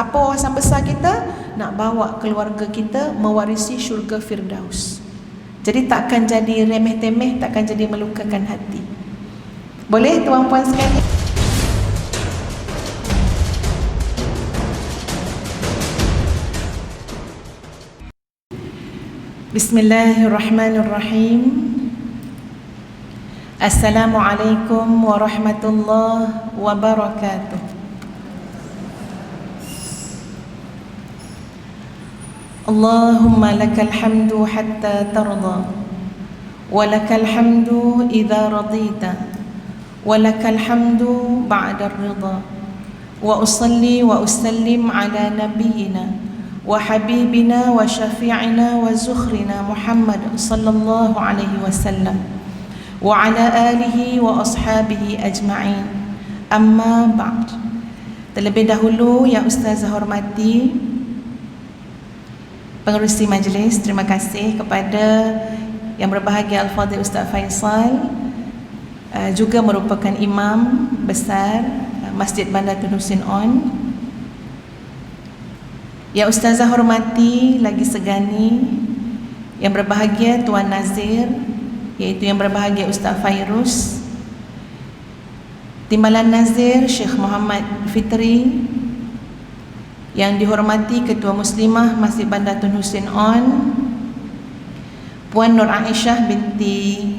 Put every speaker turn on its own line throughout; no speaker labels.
Apa wawasan besar kita? Nak bawa keluarga kita mewarisi syurga Firdaus. Jadi takkan jadi remeh-temeh, takkan jadi melukakan hati. Boleh tuan-puan sekalian? Bismillahirrahmanirrahim. Assalamualaikum warahmatullahi wabarakatuh. Allahumma lakal hamdu hatta tarda, wa lakal hamdu idza radita, wa lakal hamdu ba'da ar-ridha. Wa usalli wa usallim ala nabiyyina wa habibina wa syafi'ina wa zukhrina Muhammad sallallahu alaihi wasallam wa ala alihi wa ashabihi ajma'in. Amma ba'd. Terlebih dahulu yang Ustazah hormati pengerusi majlis, terima kasih kepada yang berbahagia Al-Fadhil Ustaz Faisal, juga merupakan imam besar Masjid Bandar Tun Hussein On. Yang Ustazah hormati lagi segani, yang berbahagia Tuan Nazir, iaitu yang berbahagia Ustaz Fairuz, Timbalan Nazir Syekh Muhammad Fitri, yang dihormati Ketua Muslimah Masjid Bandar Tun Hussein On, Puan Nur Aisyah binti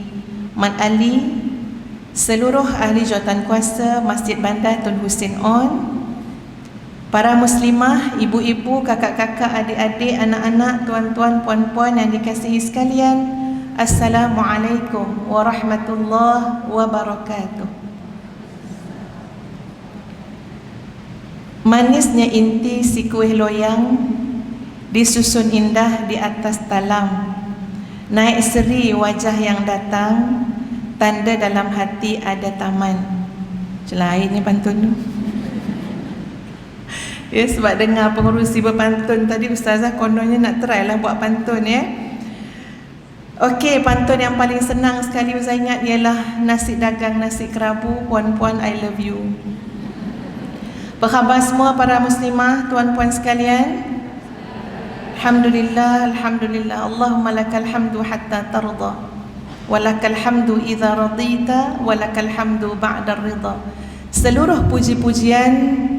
Mat Ali, seluruh ahli jawatan kuasa Masjid Bandar Tun Hussein On, para muslimah, ibu-ibu, kakak-kakak, adik-adik, anak-anak, tuan-tuan, puan-puan yang dikasihi sekalian, Assalamualaikum warahmatullahi wabarakatuh. Manisnya inti si kuih loyang, disusun indah di atas talam, naik seri wajah yang datang, tanda dalam hati ada taman. Selain ni pantun tu. Ya, sebab dengar pengerusi berpantun tadi, Ustazah kononnya nak try lah buat pantun ya. Okey, pantun yang paling senang sekali saya ingat ialah nasi dagang nasi kerabu, puan-puan I love you. Apa khabar semua para muslimah, tuan-puan sekalian? Alhamdulillah, alhamdulillah. Allahumma lakal hamdu hatta tarda, wa lakal hamdu idza radita, wa lakal hamdu ba'da ridha. Seluruh puji-pujian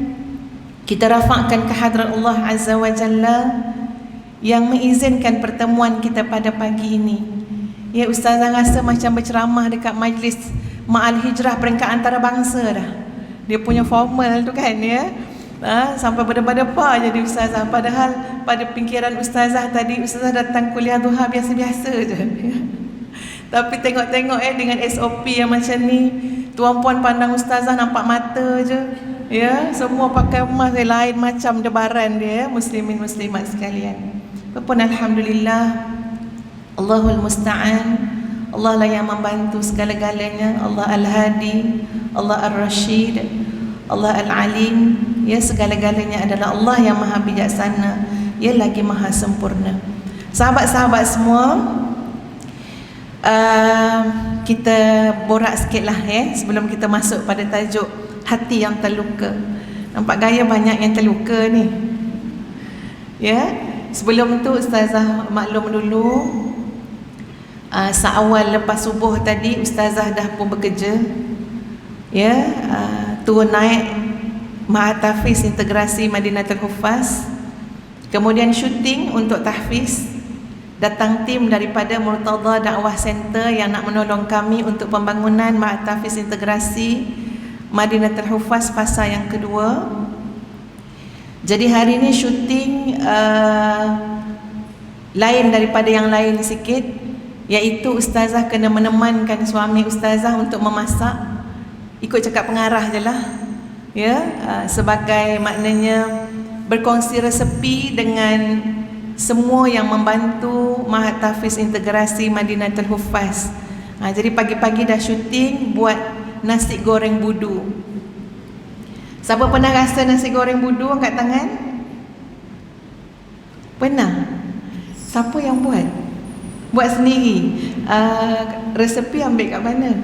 kita rafakkan ke hadrat Allah Azza wa Jalla yang mengizinkan pertemuan kita pada pagi ini. Ya, Ustazah rasa macam berceramah dekat majlis Ma'al Hijrah peringkat antarabangsa dah. Dia punya formal tu kan ya, sampai berdebar-debar jadi Ustazah. Padahal pada fikiran Ustazah tadi, Ustazah datang kuliah duha biasa-biasa je ya. Tapi tengok-tengok dengan SOP yang macam ni, tuan-puan pandang Ustazah nampak mata je ya. Semua pakai emas, lain macam debaran dia, muslimin muslimat sekalian. Apapun alhamdulillah, Allahul musta'an. Allah lah yang membantu segala-galanya. Allah Al-Hadi, Allah Ar-Rashid, Allah Al-Alim. Ya, segala-galanya adalah Allah yang maha bijaksana, ia lagi maha sempurna. Sahabat-sahabat semua, kita borak sikit lah ya, sebelum kita masuk pada tajuk hati yang terluka. Nampak gaya banyak yang terluka ni ya. Sebelum tu Ustazah maklum dulu, seawal lepas subuh tadi Ustazah dah pun bekerja ya, turun naik Mahatahfiz Integrasi Madinatul Huffaz, kemudian syuting untuk tahfiz. Datang tim daripada Murtada Dakwah Center yang nak menolong kami untuk pembangunan Mahatahfiz Integrasi Madinatul Huffaz fasa yang kedua. Jadi hari ni syuting lain daripada yang lain sikit, iaitu Ustazah kena menemankan suami Ustazah untuk memasak. Ikut cakap pengarah je lah ya, sebagai maknanya berkongsi resepi dengan semua yang membantu Mahatahfiz Integrasi Madinatul Huffaz. Jadi pagi-pagi dah syuting buat nasi goreng budu. Siapa pernah rasa nasi goreng budu? Angkat tangan. Pernah? Siapa yang buat? Buat sendiri. Resepi ambil kat mana?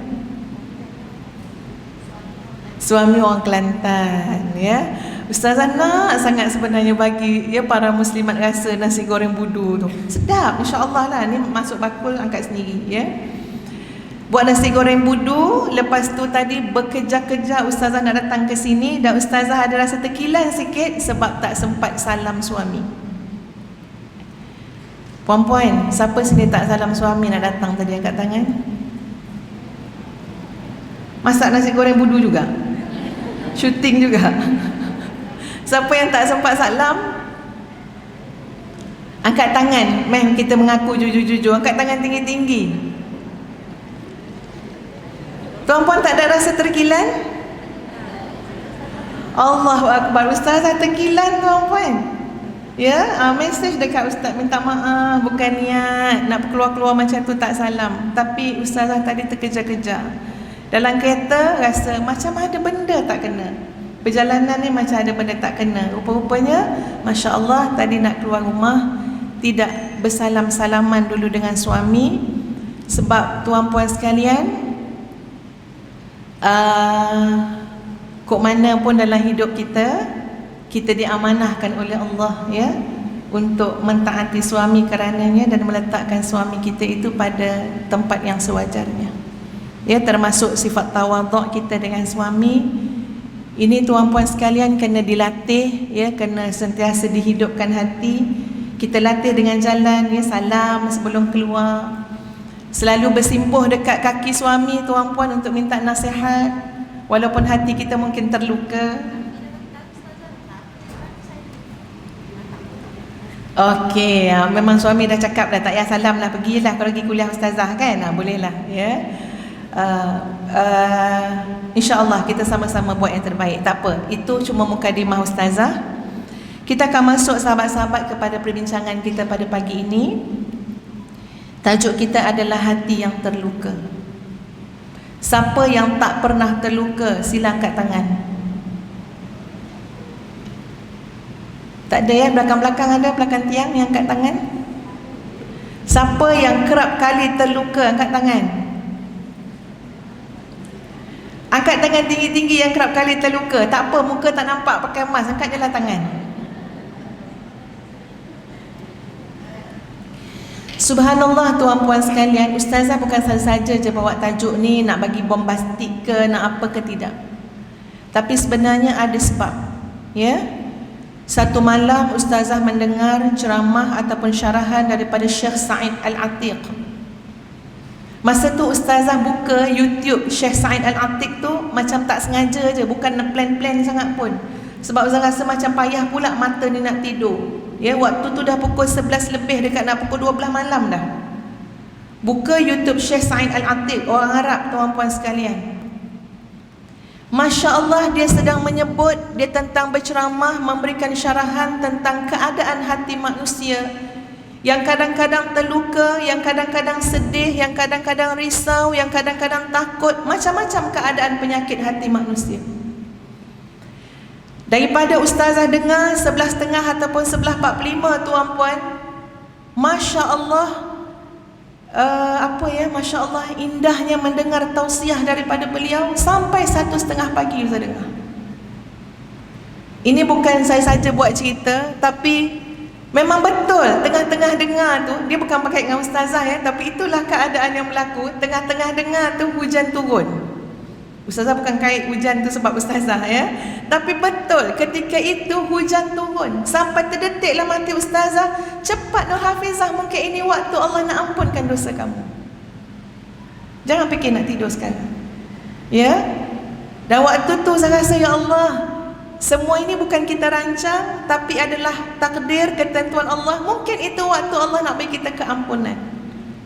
Suami orang Kelantan ya. Ustazah nak sangat sebenarnya bagi para muslimat rasa nasi goreng budu tu. Sedap, insya-Allah lah. Ni masuk bakul angkat sendiri Buat nasi goreng budu, lepas tu tadi berkejar-kejar ustazah nak datang ke sini dan ustazah ada rasa terkilan sikit sebab tak sempat salam suami. Puan-puan, siapa sini tak salam suami nak datang tadi angkat tangan? Masak nasi goreng budu juga? Syuting juga? Siapa yang tak sempat salam? Angkat tangan. Meh, kita mengaku jujur-jujur. Angkat tangan tinggi-tinggi. Tuan-puan tak ada rasa terkilan? Allahu Akbar. Ustazah terkilan tuan-puan. Mesej dekat ustaz minta maaf, bukan niat nak keluar-keluar macam tu tak salam. Tapi ustazah tadi terkejar-kejar. Dalam kereta rasa macam ada benda tak kena. Perjalanan ni macam ada benda tak kena. Rupa-rupanya Masya Allah tadi nak keluar rumah tidak bersalam-salaman dulu dengan suami. Sebab tuan-puan sekalian, kok mana pun dalam hidup kita, kita diamanahkan oleh Allah untuk mentaati suami karenanya dan meletakkan suami kita itu pada tempat yang sewajarnya. Termasuk sifat tawaduk kita dengan suami. Ini tuan-puan sekalian kena dilatih, kena sentiasa dihidupkan hati. Kita latih dengan jalan, salam sebelum keluar. Selalu bersimpuh dekat kaki suami tuan-puan untuk minta nasihat, walaupun hati kita mungkin terluka. Okey, memang suami dah cakap dah tak payah salam lah, pergilah kalau pergi kuliah ustazah kan, bolehlah InsyaAllah kita sama-sama buat yang terbaik. Tak apa, itu cuma mukadimah ustazah. Kita akan masuk sahabat-sahabat kepada perbincangan kita pada pagi ini. Tajuk kita adalah hati yang terluka. Siapa yang tak pernah terluka, sila angkat tangan. Tak ada belakang-belakang ada, belakang tiang yang angkat tangan. Siapa yang kerap kali terluka, angkat tangan. Angkat tangan tinggi-tinggi yang kerap kali terluka. Tak apa, muka tak nampak pakai mask, angkat je lah tangan. Subhanallah tuan-puan sekalian, ustazah bukan saja je bawa tajuk ni nak bagi bombastik ke, nak apa ke, tidak. Tapi sebenarnya ada sebab. Satu malam ustazah mendengar ceramah ataupun syarahan daripada Syekh Said Al-Atiq. Masa tu ustazah buka YouTube Syekh Said Al-Atiq tu macam tak sengaja je, bukan plan-plan sangat pun. Sebab ustazah rasa macam payah pula mata ni nak tidur. Waktu tu dah pukul 11 lebih, dekat nak pukul 12 malam dah. Buka YouTube Syekh Said Al-Atiq, orang Arab tuan-puan sekalian. Masya Allah, dia sedang menyebut, dia tentang berceramah, memberikan syarahan tentang keadaan hati manusia yang kadang-kadang terluka, yang kadang-kadang sedih, yang kadang-kadang risau, yang kadang-kadang takut. Macam-macam keadaan penyakit hati manusia. Daripada ustazah dengar 11.30 ataupun 11.45 tuan-puan, Masya Allah, Masya Allah, indahnya mendengar tausiah daripada beliau sampai 1.30 pagi ustazah dengar. Ini bukan saya saja buat cerita, tapi memang betul. Tengah-tengah dengar tu, dia bukan pakai dengan ustazah tapi itulah keadaan yang berlaku. Tengah-tengah dengar tu hujan turun. Ustazah bukan kait hujan tu sebab ustazah tapi betul ketika itu hujan turun. Sampai terdetiklah mati ustazah, cepat Nur Hafizah, mungkin ini waktu Allah nak ampunkan dosa kamu. Jangan fikir nak tidur sekarang. Dan waktu tu saya rasa, ya Allah, semua ini bukan kita rancang, tapi adalah takdir, ketentuan Allah. Mungkin itu waktu Allah nak bagi kita keampunan.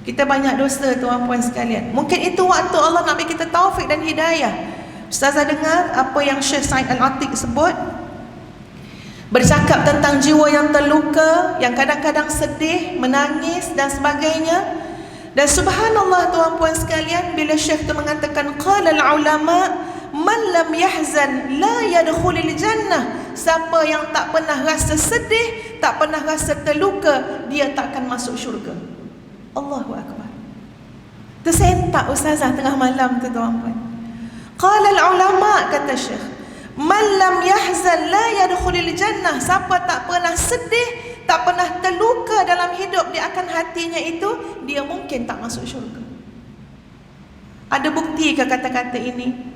Kita banyak dosa tuan-puan sekalian. Mungkin itu waktu Allah nak bagi kita taufik dan hidayah. Ustazah dengar apa yang Syekh Said Al-Atiq sebut, bercakap tentang jiwa yang terluka, yang kadang-kadang sedih, menangis dan sebagainya. Dan subhanallah tuan-puan sekalian, bila Syekh tu mengatakan qala al-ulama man lam yahzan la yadkhulul jannah. Siapa yang tak pernah rasa sedih, tak pernah rasa terluka, dia tak akan masuk syurga. Allahu Akbar. Tersentak ustazah tengah malam tu tuan-puan. Qala al-ulama, kata Syekh, Man lam yahzan la yadkhulul jannah. Siapa tak pernah sedih, tak pernah terluka dalam hidup dia akan hatinya itu, dia mungkin tak masuk syurga. Ada bukti ke kata-kata ini?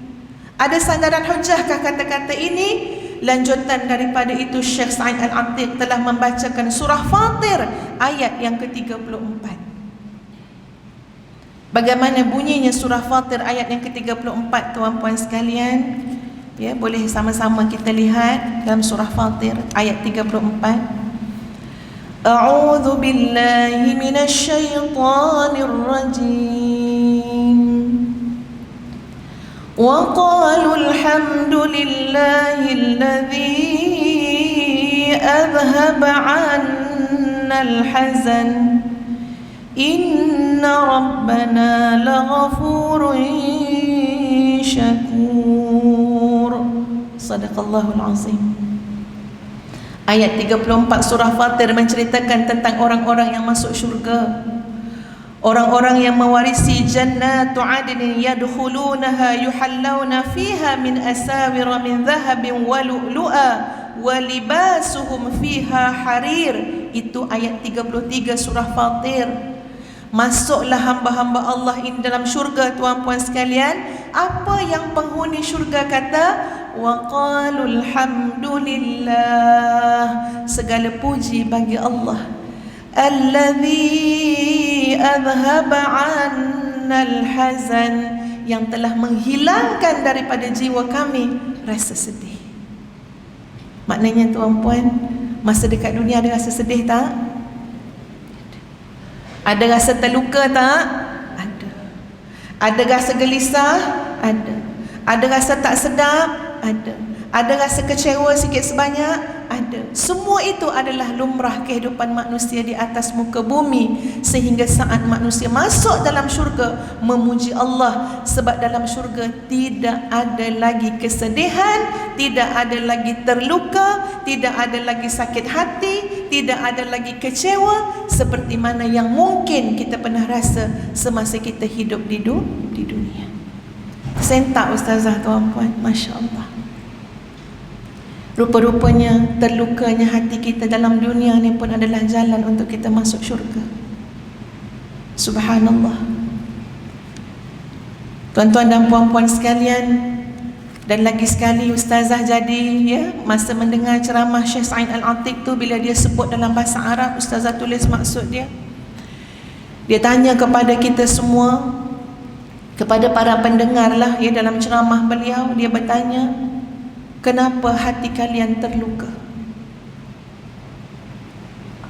Ada sandaran hujahkah kata-kata ini? Lanjutan daripada itu, Syekh Sa'id Al-Atiq telah membacakan surah Fatir ayat yang ke-34. Bagaimana bunyinya surah Fatir ayat yang ke-34, tuan-puan sekalian? Ya, boleh sama-sama kita lihat dalam surah Fatir ayat 34. A'udzu billahi minasy syaithanir rajim. Wa qalu alhamdulillahi alladzi adhhaba 'anna al-hazan. Inna rabbana laghafurun syakur. Sadaqallahul azim. Ayat 34 surah Fatir menceritakan tentang orang-orang yang masuk syurga, orang-orang yang mewarisi jannatu adnin yadkhulunaha yuhallawna fiha min asawira min dhahabin wa lu'lu'a wa libasuhum fiha harir. Itu ayat 33 surah Fatir. Masuklah hamba-hamba Allah ini dalam syurga, tuan-puan sekalian. Apa yang penghuni syurga kata? Wa qalul hamdulillah, segala puji bagi Allah, alladzi adhhaba 'annal hazan, yang telah menghilangkan daripada jiwa kami rasa sedih. Maknanya, tuan-puan, masa dekat dunia ada rasa sedih tak? Ada rasa terluka tak? Ada. Ada rasa gelisah? Ada. Ada rasa tak sedap? Ada. Ada rasa kecewa sikit sebanyak? Ada. Semua itu adalah lumrah kehidupan manusia di atas muka bumi, sehingga saat manusia masuk dalam syurga memuji Allah, sebab dalam syurga tidak ada lagi kesedihan, tidak ada lagi terluka, tidak ada lagi sakit hati, tidak ada lagi kecewa seperti mana yang mungkin kita pernah rasa semasa kita hidup di dunia. Sentak ustazah, tuan-puan, Masya Allah. Rupa-rupanya terlukanya hati kita dalam dunia ni pun adalah jalan untuk kita masuk syurga. Subhanallah. Tuan-tuan dan puan-puan sekalian, dan lagi sekali ustazah jadi, ya, masa mendengar ceramah Syekh Sa'id Al-Atiq tu, bila dia sebut dalam bahasa Arab, ustazah tulis maksud dia. Dia tanya kepada kita semua, kepada para pendengar lah, ya, dalam ceramah beliau, dia bertanya, kenapa hati kalian terluka?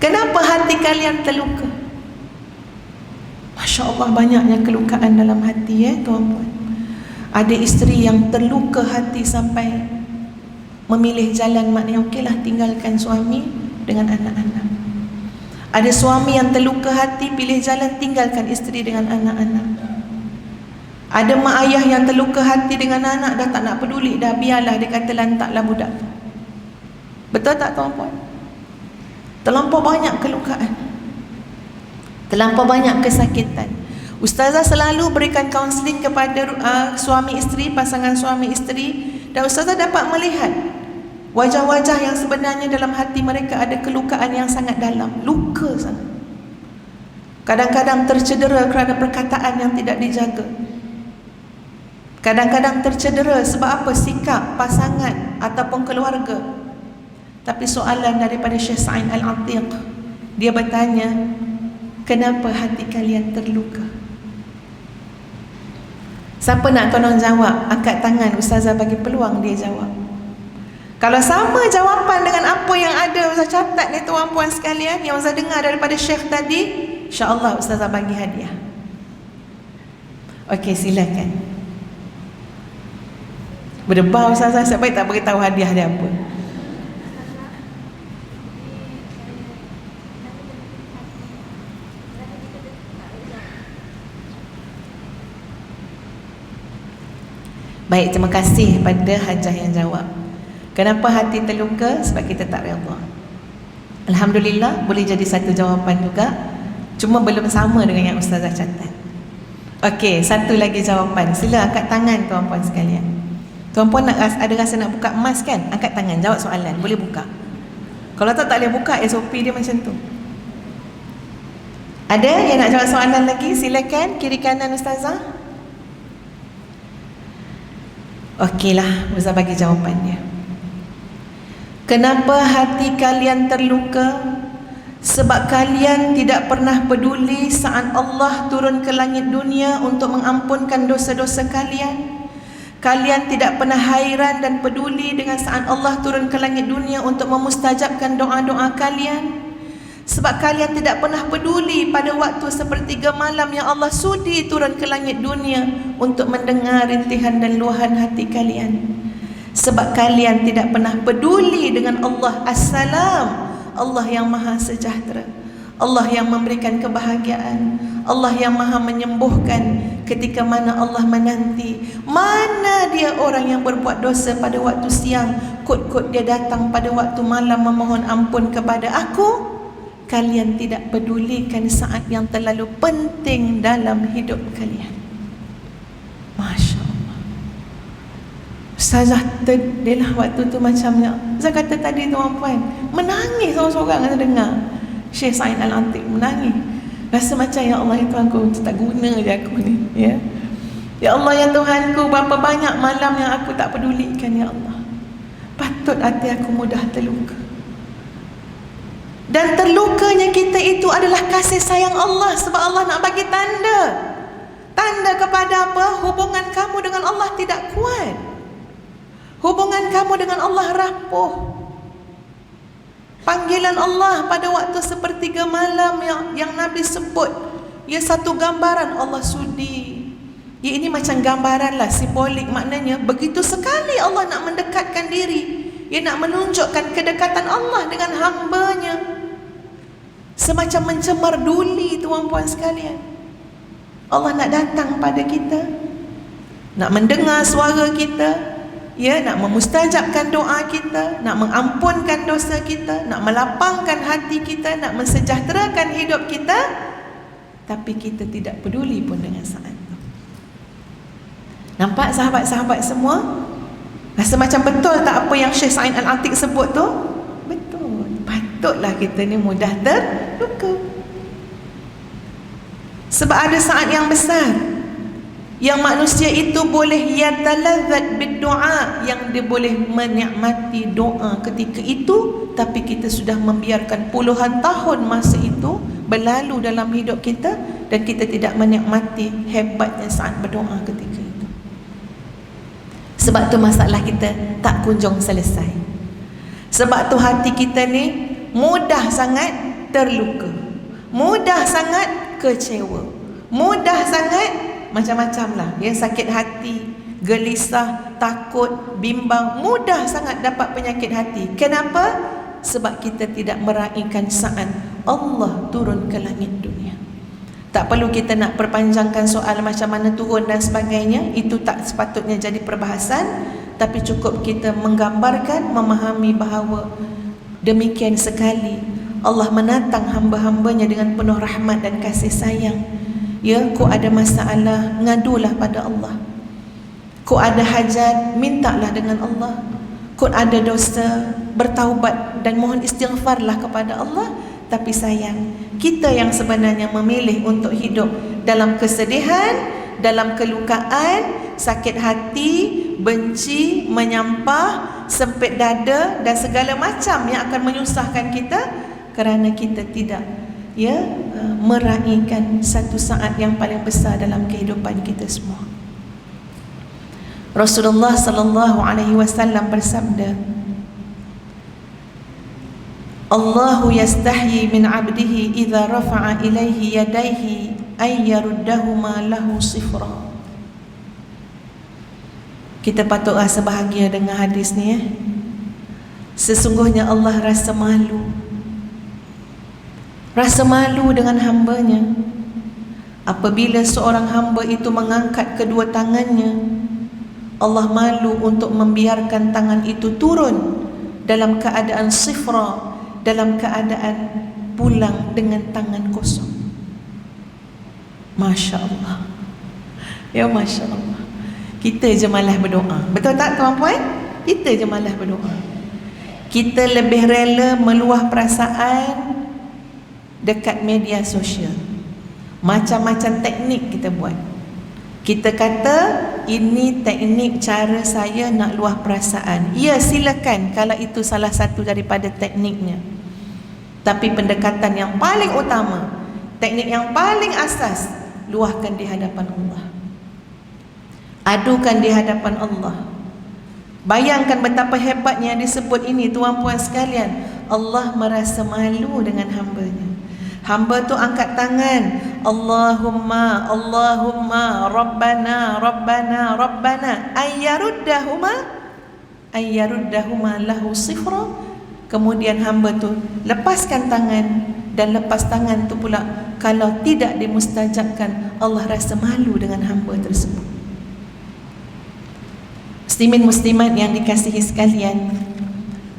Kenapa hati kalian terluka? Masya Allah, banyaknya kelukaan dalam hati, ya tuan-puan. Ada isteri yang terluka hati sampai memilih jalan, maknanya okeylah tinggalkan suami dengan anak-anak. Ada suami yang terluka hati, pilih jalan tinggalkan isteri dengan anak-anak. Ada mak ayah yang terluka hati dengan anak, dah tak nak peduli, dah biarlah, dia kata lantaklah budak. Betul tak tuan-puan? Terlampau banyak kelukaan, terlampau banyak kesakitan. Ustazah selalu berikan kaunseling kepada suami isteri, pasangan suami isteri, dan ustazah dapat melihat wajah-wajah yang sebenarnya dalam hati mereka ada kelukaan yang sangat dalam, luka sangat. Kadang-kadang tercedera kerana perkataan yang tidak dijaga. Kadang-kadang tercedera sebab apa? Sikap pasangan ataupun keluarga. Tapi soalan daripada Syekh Sa'id Al-Atiq, dia bertanya, kenapa hati kalian terluka? Siapa nak tolong jawab? Angkat tangan, ustazah bagi peluang dia jawab. Kalau sama jawapan dengan apa yang ada ustazah catat ni tuan-puan sekalian, yang ustazah dengar daripada Syekh tadi, insya-Allah ustazah bagi hadiah. Okey, silakan. Berdebar ustazah, siapa tak beritahu hadiah dia apa? Baik, terima kasih pada hajah yang jawab. Kenapa hati terluka? Sebab kita tak redha. Alhamdulillah, boleh jadi satu jawapan juga, cuma belum sama dengan yang ustazah catat. Okey, satu lagi jawapan. Sila angkat tangan tuan-puan sekalian. Tuan-puan ada rasa nak buka emas kan? Angkat tangan, jawab soalan, boleh buka. Kalau tak boleh buka, SOP dia macam tu. Ada yang nak jawab soalan lagi? Silakan, kiri kanan Ustazah. Okeylah, Ustazah bagi jawapan dia. Kenapa hati kalian terluka? Sebab kalian tidak pernah peduli saat Allah turun ke langit dunia untuk mengampunkan dosa-dosa kalian. Kalian tidak pernah hairan dan peduli dengan saat Allah turun ke langit dunia untuk memustajabkan doa-doa kalian. Sebab kalian tidak pernah peduli pada waktu sepertiga malam yang Allah sudi turun ke langit dunia untuk mendengar rintihan dan luahan hati kalian. Sebab kalian tidak pernah peduli dengan Allah As-Salam, Allah yang maha sejahtera, Allah yang memberikan kebahagiaan, Allah yang maha menyembuhkan ketika mana Allah menanti. Mana dia orang yang berbuat dosa pada waktu siang, kod-kod dia datang pada waktu malam memohon ampun kepada aku. Kalian tidak pedulikan saat yang terlalu penting dalam hidup kalian. Masya Allah. Ustazah terdelah waktu tu macamnya, saya kata tadi tuan-puan, menangis seorang-seorang saya dengar Syekh Sa'id Al-Antik menangis. Rasa macam, ya Allah ya Tuhanku, tak guna je aku ni, ya. Ya Allah ya Tuhanku, berapa banyak malam yang aku tak pedulikan, ya Allah. Patut hati aku mudah terluka. Dan terlukanya kita itu adalah kasih sayang Allah, sebab Allah nak bagi tanda. Tanda kepada apa? Hubungan kamu dengan Allah tidak kuat. Hubungan kamu dengan Allah rapuh. Panggilan Allah pada waktu sepertiga malam yang Nabi sebut, ia satu gambaran Allah sudi. Ya, ini macam gambaran lah, simbolik, maknanya begitu sekali Allah nak mendekatkan diri. Ia nak menunjukkan kedekatan Allah dengan hamba-Nya. Semacam mencemar duli, tuan-puan sekalian. Allah nak datang pada kita, nak mendengar suara kita, ya, nak memustajabkan doa kita, nak mengampunkan dosa kita, nak melapangkan hati kita, nak mensejahterakan hidup kita. Tapi kita tidak peduli pun dengan saat itu. Nampak sahabat-sahabat semua? Rasa macam betul tak apa yang Syekh Sa'id Al-Antik sebut tu? Betul. Patutlah kita ni mudah terluka. Sebab ada saat yang besar yang manusia itu boleh yataladzat bid-doa, yang dia boleh menikmati doa ketika itu, tapi kita sudah membiarkan puluhan tahun masa itu berlalu dalam hidup kita dan kita tidak menikmati hebatnya saat berdoa ketika itu. Sebab tu masalah kita tak kunjung selesai. Sebab tu hati kita ni mudah sangat terluka, mudah sangat kecewa, mudah sangat macam-macam lah, ya, sakit hati, gelisah, takut, bimbang, mudah sangat dapat penyakit hati. Kenapa? Sebab kita tidak meraihkan saat Allah turun ke langit dunia. Tak perlu kita nak perpanjangkan soal macam mana turun dan sebagainya, itu tak sepatutnya jadi perbahasan. Tapi cukup kita menggambarkan, memahami bahawa demikian sekali Allah menatang hamba-hambanya dengan penuh rahmat dan kasih sayang. Ya, kau ada masalah, ngadulah pada Allah. Kau ada hajat, mintalah dengan Allah. Kau ada dosa, bertaubat dan mohon istighfarlah kepada Allah. Tapi sayang, kita yang sebenarnya memilih untuk hidup dalam kesedihan, dalam kelukaan, sakit hati, benci, menyampah, sempit dada dan segala macam yang akan menyusahkan kita kerana kita tidak, ya, meraihkan satu saat yang paling besar dalam kehidupan kita semua. Rasulullah sallallahu alaihi wasallam bersabda, Allahu yastahyi min 'abdihi idza rafa'a ilaihi yadayhi ay yaruddahuma lahu sifra. Kita patut rasa bahagia dengan hadis ni, ya. Sesungguhnya Allah rasa malu dengan hambanya apabila seorang hamba itu mengangkat kedua tangannya. Allah malu untuk membiarkan tangan itu turun dalam keadaan sifra, dalam keadaan pulang dengan tangan kosong. Masya Allah, ya, Masya Allah. Kita je malas berdoa. Betul tak tuan-puan? Kita je malas berdoa. Kita lebih rela meluah perasaan dekat media sosial. Macam-macam teknik kita buat. Kita kata ini teknik cara saya nak luah perasaan. Ya, silakan kalau itu salah satu daripada tekniknya. Tapi pendekatan yang paling utama, teknik yang paling asas, luahkan di hadapan Allah. Adukan di hadapan Allah. Bayangkan betapa hebatnya disebut ini tuan-puan sekalian. Allah merasa malu dengan hamba-Nya. Hamba tu angkat tangan, Allahumma, Allahumma, Rabbana, Rabbana, Rabbana, ayyaruddahuma lahu sifra. Kemudian hamba tu lepaskan tangan, dan lepas tangan tu pula kalau tidak dimustajabkan, Allah rasa malu dengan hamba tersebut. Muslimin muslimat yang dikasihi sekalian,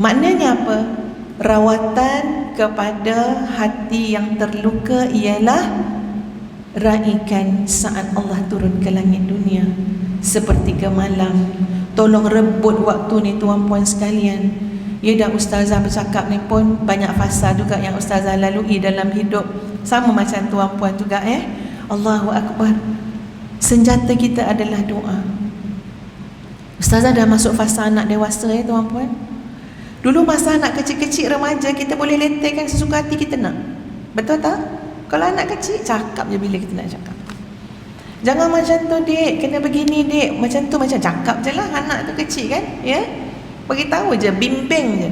maknanya apa? Rawatan kepada hati yang terluka ialah raikan saat Allah turun ke langit dunia sepertiga malam. Tolong rebut waktu ni tuan-puan sekalian. Ya, dah ustazah bercakap ni pun banyak fasa juga yang ustazah lalui dalam hidup. Sama macam tuan-puan juga Allahu Akbar. Senjata kita adalah doa. Ustazah dah masuk fasa anak dewasa tuan-puan. Dulu masa anak kecil-kecil remaja, kita boleh letihkan sesuka hati kita nak. Betul tak? Kalau anak kecil, cakap je bila kita nak cakap. Jangan macam tu dek, kena begini dek. Macam tu, macam cakap je lah. Anak tu kecil kan, ya. Beritahu je, bimbing je.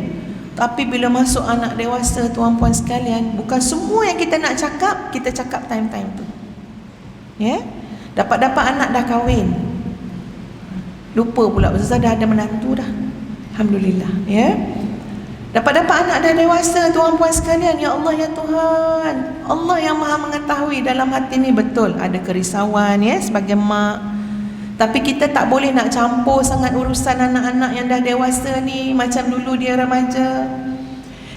Tapi bila masuk anak dewasa tuan-puan sekalian, bukan semua yang kita nak cakap, kita cakap time-time tu. Ya. Dapat-dapat anak dah kahwin, lupa pula Ustazah dah ada menantu dah. Alhamdulillah, ya. Dapat-dapat anak dah dewasa tuan-puan sekalian, ya Allah ya Tuhan. Allah yang Maha mengetahui dalam hati ni betul ada kerisauan sebagai mak. Tapi kita tak boleh nak campur sangat urusan anak-anak yang dah dewasa ni macam dulu dia remaja.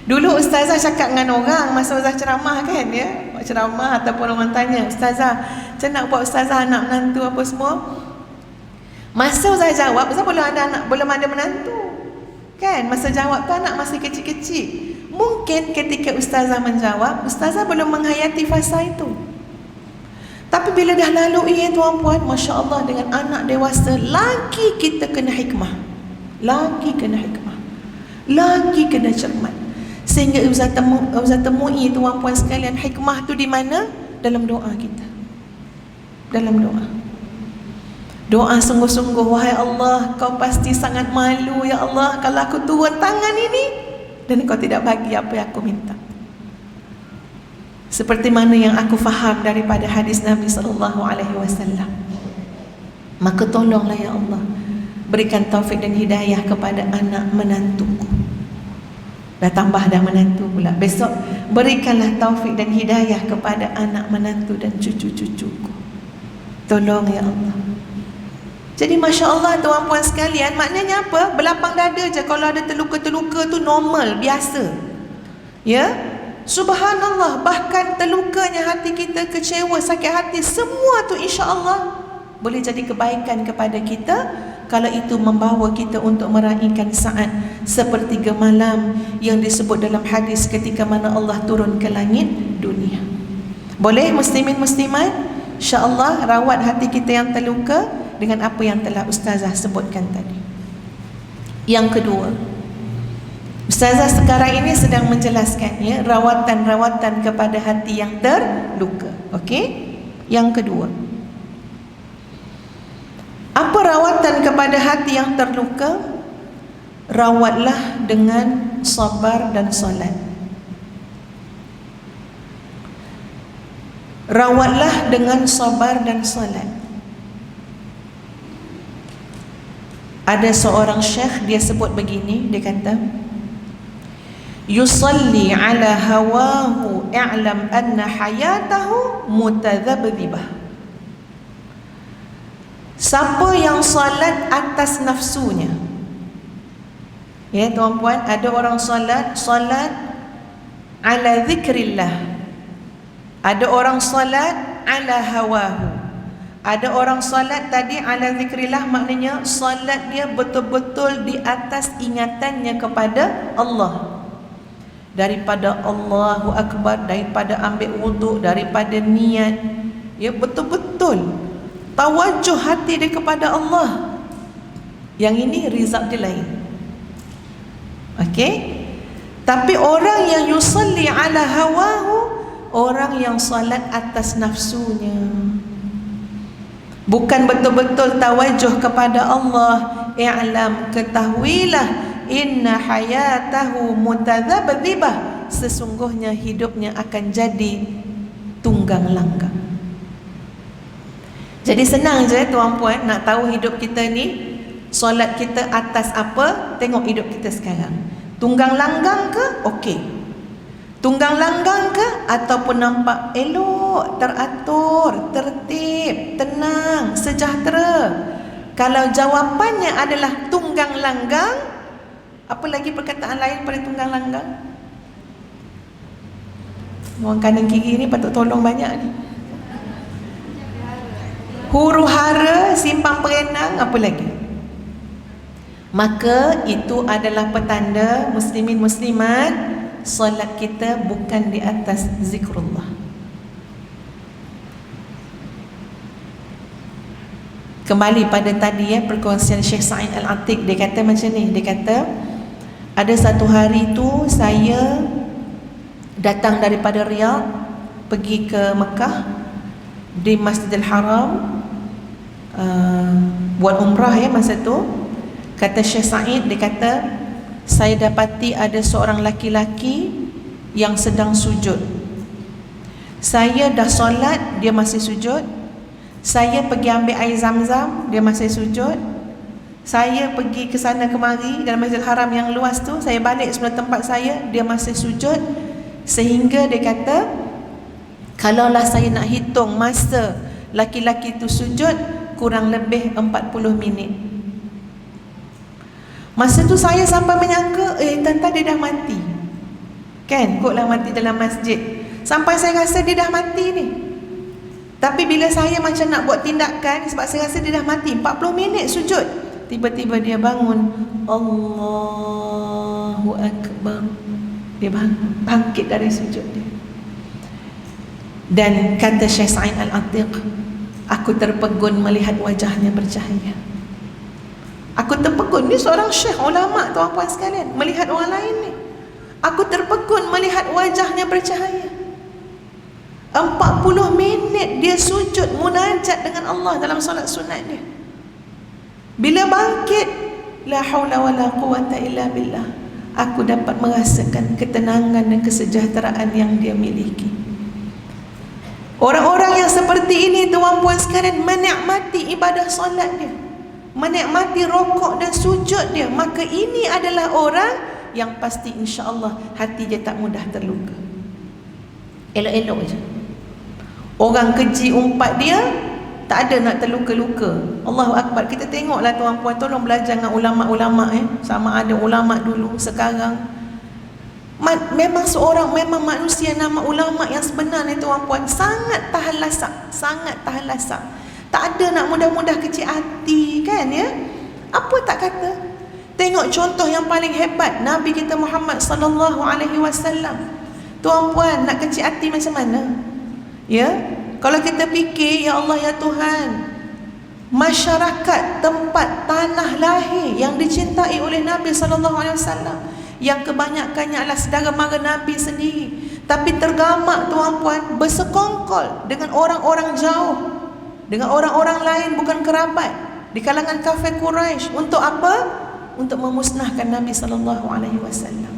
Dulu ustazah cakap dengan orang masa ustazah ceramah kan, ceramah ataupun orang tanya, ustazah, macam nak buat ustazah anak menantu apa semua. Masa ustazah jawab, ustazah belum ada menantu. Kan, masa jawab tu anak masih kecil-kecil. Mungkin ketika ustazah menjawab, ustazah belum menghayati fasa itu. Tapi bila dah lalui tuan-puan, Masya Allah, dengan anak dewasa, lagi kita kena hikmah. Lagi kena hikmah. Lagi kena cermat. Sehingga ustazah temui tuan-puan sekalian, hikmah tu di mana? Dalam doa kita. Dalam doa. Doa sungguh-sungguh, wahai Allah, kau pasti sangat malu ya Allah kalau aku turun tangan ini dan kau tidak bagi apa yang aku minta. Seperti mana yang aku faham daripada hadis Nabi SAW. Maka tolonglah ya Allah, berikan taufik dan hidayah kepada anak menantuku. Dah tambah dah menantu pula. Besok berikanlah taufik dan hidayah kepada anak menantu dan cucu-cucuku. Tolong ya Allah. Jadi Masya Allah tuan-puan sekalian, maknanya apa? Berlapang dada je. Kalau ada terluka-terluka tu normal, biasa. Ya, subhanallah, bahkan terlukanya hati kita, kecewa, sakit hati, semua tu insya Allah boleh jadi kebaikan kepada kita kalau itu membawa kita untuk meraihkan saat sepertiga malam yang disebut dalam hadis ketika mana Allah turun ke langit dunia. Boleh muslimin muslimat? InsyaAllah rawat hati kita yang terluka dengan apa yang telah ustazah sebutkan tadi. Yang kedua, ustazah sekarang ini sedang menjelaskan rawatan-rawatan kepada hati yang terluka. Okey? Yang kedua, apa rawatan kepada hati yang terluka? Rawatlah dengan sabar dan solat. Rawatlah dengan sabar dan solat. Ada seorang syekh, dia sebut begini, dia kata, yusalli ala hawahu i'lam anna hayatahu mutadhabdhibah. Siapa yang salat atas nafsunya, ya tuan-puan, ada orang salat ala zikrillah, ada orang salat ala hawahu, Ada orang solat tadi ala zikrillah, maknanya solat dia betul-betul di atas ingatannya kepada Allah. Daripada Allahu Akbar, daripada ambil wuduk, daripada niat, ya betul-betul tawajuh hati dia kepada Allah. Yang ini result dia lain. Okey? Tapi orang yang yusalli ala hawahu, orang yang salat atas nafsunya, bukan betul-betul tawajuh kepada Allah. I'lam, ketahuilah, inna hayatahu mutadzabdzibah, sesungguhnya hidupnya akan jadi tunggang langgang. Jadi senang je tuan-puan nak tahu hidup kita ni, solat kita atas apa. Tengok hidup kita sekarang, tunggang langgang ke? Okey. Tunggang langgang ke? Ataupun nampak elok, teratur, tertib, tenang, sejahtera? Kalau jawapannya adalah tunggang langgang, apa lagi perkataan lain pada tunggang langgang? Orang kanan kiri ni patut tolong banyak ni. Huru hara, simpang perenang, apa lagi? Maka itu adalah petanda muslimin muslimat, solat kita bukan di atas zikrullah. Kembali pada tadi perkongsian Syekh Sa'id Al-Atiq, dia kata macam ni, dia kata ada satu hari tu saya datang daripada Riyadh pergi ke Mekah, di Masjidil Haram, buat umrah masa tu. Kata Syekh Sa'id, dia kata saya dapati ada seorang laki-laki yang sedang sujud. Saya dah solat, dia masih sujud. Saya pergi ambil air zam-zam, dia masih sujud. Saya pergi ke sana kemari dalam Masjidil Haram yang luas tu, saya balik semula tempat saya, dia masih sujud. Sehingga dia kata, kalaulah saya nak hitung masa laki-laki tu sujud, kurang lebih 40 minit. Masa tu saya sampai menyangka, tuan-tuan dia dah mati. Kan, kotlah mati dalam masjid. Sampai saya rasa dia dah mati ni. Tapi bila saya macam nak buat tindakan, sebab saya rasa dia dah mati, 40 minit sujud, tiba-tiba dia bangun, Allahu Akbar. Dia bangkit dari sujud dia. Dan kata Syekh Sa'id Al-Atiq, aku terpegun melihat wajahnya bercahaya. Aku terpegun, ni seorang syekh ulama tuan-puan sekalian, melihat orang lain ni. Aku terpegun melihat wajahnya bercahaya. 40 minit dia sujud munajat dengan Allah dalam solat sunat dia. Bila bangkit, la haula wala quwata illa billah, aku dapat merasakan ketenangan dan kesejahteraan yang dia miliki. Orang-orang yang seperti ini tuan-puan sekalian menikmati ibadah solat dia, menikmati rokok dan sujud dia. Maka ini adalah orang yang pasti insya-Allah hati dia tak mudah terluka. Elok-elok je. Orang keji umpat dia, tak ada nak terluka-luka. Allahu Akbar. Kita tengoklah tuan-puan, tolong belajar dengan ulama-ulama sama ada ulama dulu, sekarang. Memang memang manusia nama ulama yang sebenar ni tuan-puan, sangat tahan lasak, sangat tahan lasak. Tak ada nak mudah-mudah kecil hati, kan ya? Apa tak kata? Tengok contoh yang paling hebat, Nabi kita Muhammad sallallahu alaihi wasallam. Tuan-puan, nak kecil hati macam mana? Ya? Kalau kita fikir, ya Allah ya Tuhan, masyarakat tempat tanah lahir yang dicintai oleh Nabi sallallahu alaihi wasallam, yang kebanyakannya adalah saudara mara Nabi sendiri, tapi tergamak tuan-puan, bersekongkol dengan orang-orang jauh, dengan orang-orang lain bukan kerabat, di kalangan kafir Quraisy. Untuk apa? Untuk memusnahkan Nabi sallallahu alaihi wasallam.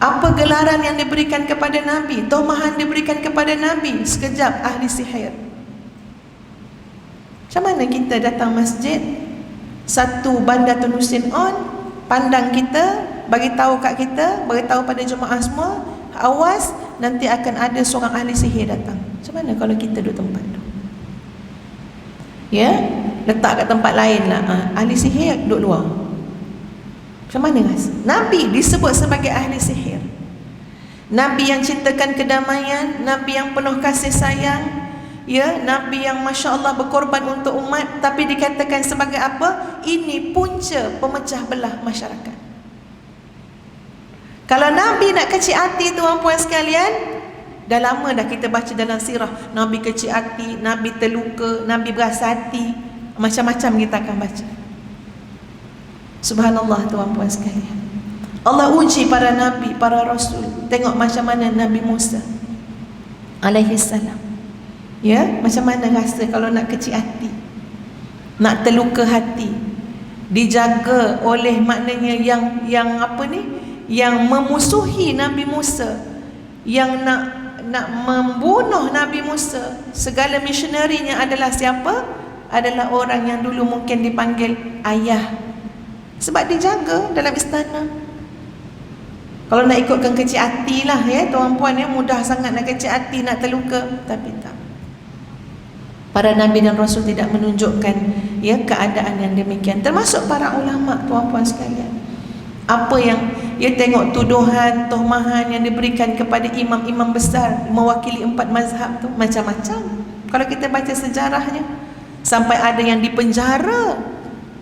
Apa gelaran yang diberikan kepada Nabi? Tomahan diberikan kepada Nabi. Sekejap, ahli sihir. Macam mana kita datang masjid, satu bandar tunusin on, pandang kita, bagi tahu kat kita, bagi tahu pada jemaah semua, awas, nanti akan ada seorang ahli sihir datang. Macam mana kalau kita duduk tempat tu? Ya, letak kat tempat lain lah. Ahli sihir duduk luar. Macam mana guys? Nabi disebut sebagai ahli sihir. Nabi yang cintakan kedamaian, Nabi yang penuh kasih sayang, ya, Nabi yang Masya Allah berkorban untuk umat, tapi dikatakan sebagai apa? Ini punca pemecah belah masyarakat. Kalau Nabi nak kecil hati, tuan-puan sekalian, dah lama dah kita baca dalam sirah, Nabi kecil hati, Nabi terluka, Nabi berasa hati, macam-macam kita akan baca. Subhanallah, tuan-puan sekalian, Allah uji para Nabi, para Rasul. Tengok macam mana Nabi Musa alaihi salam, ya, macam mana rasa kalau nak kecil hati, nak terluka hati, dijaga oleh maknanya yang apa ni, yang memusuhi Nabi Musa, yang nak membunuh Nabi Musa. Segala misionerinya adalah siapa? Adalah orang yang dulu mungkin dipanggil ayah, sebab dijaga dalam istana. Kalau nak ikutkan kecil hati lah, ya, tuan-puan, ya, mudah sangat nak kecil hati, nak terluka. Tapi tak, para Nabi dan Rasul tidak menunjukkan, ya, keadaan yang demikian. Termasuk para ulama, tuan-puan sekalian. Apa yang, ya, tengok tuduhan, tuhmahan yang diberikan kepada imam-imam besar mewakili 4 mazhab tu, macam-macam. Kalau kita baca sejarahnya, sampai ada yang dipenjara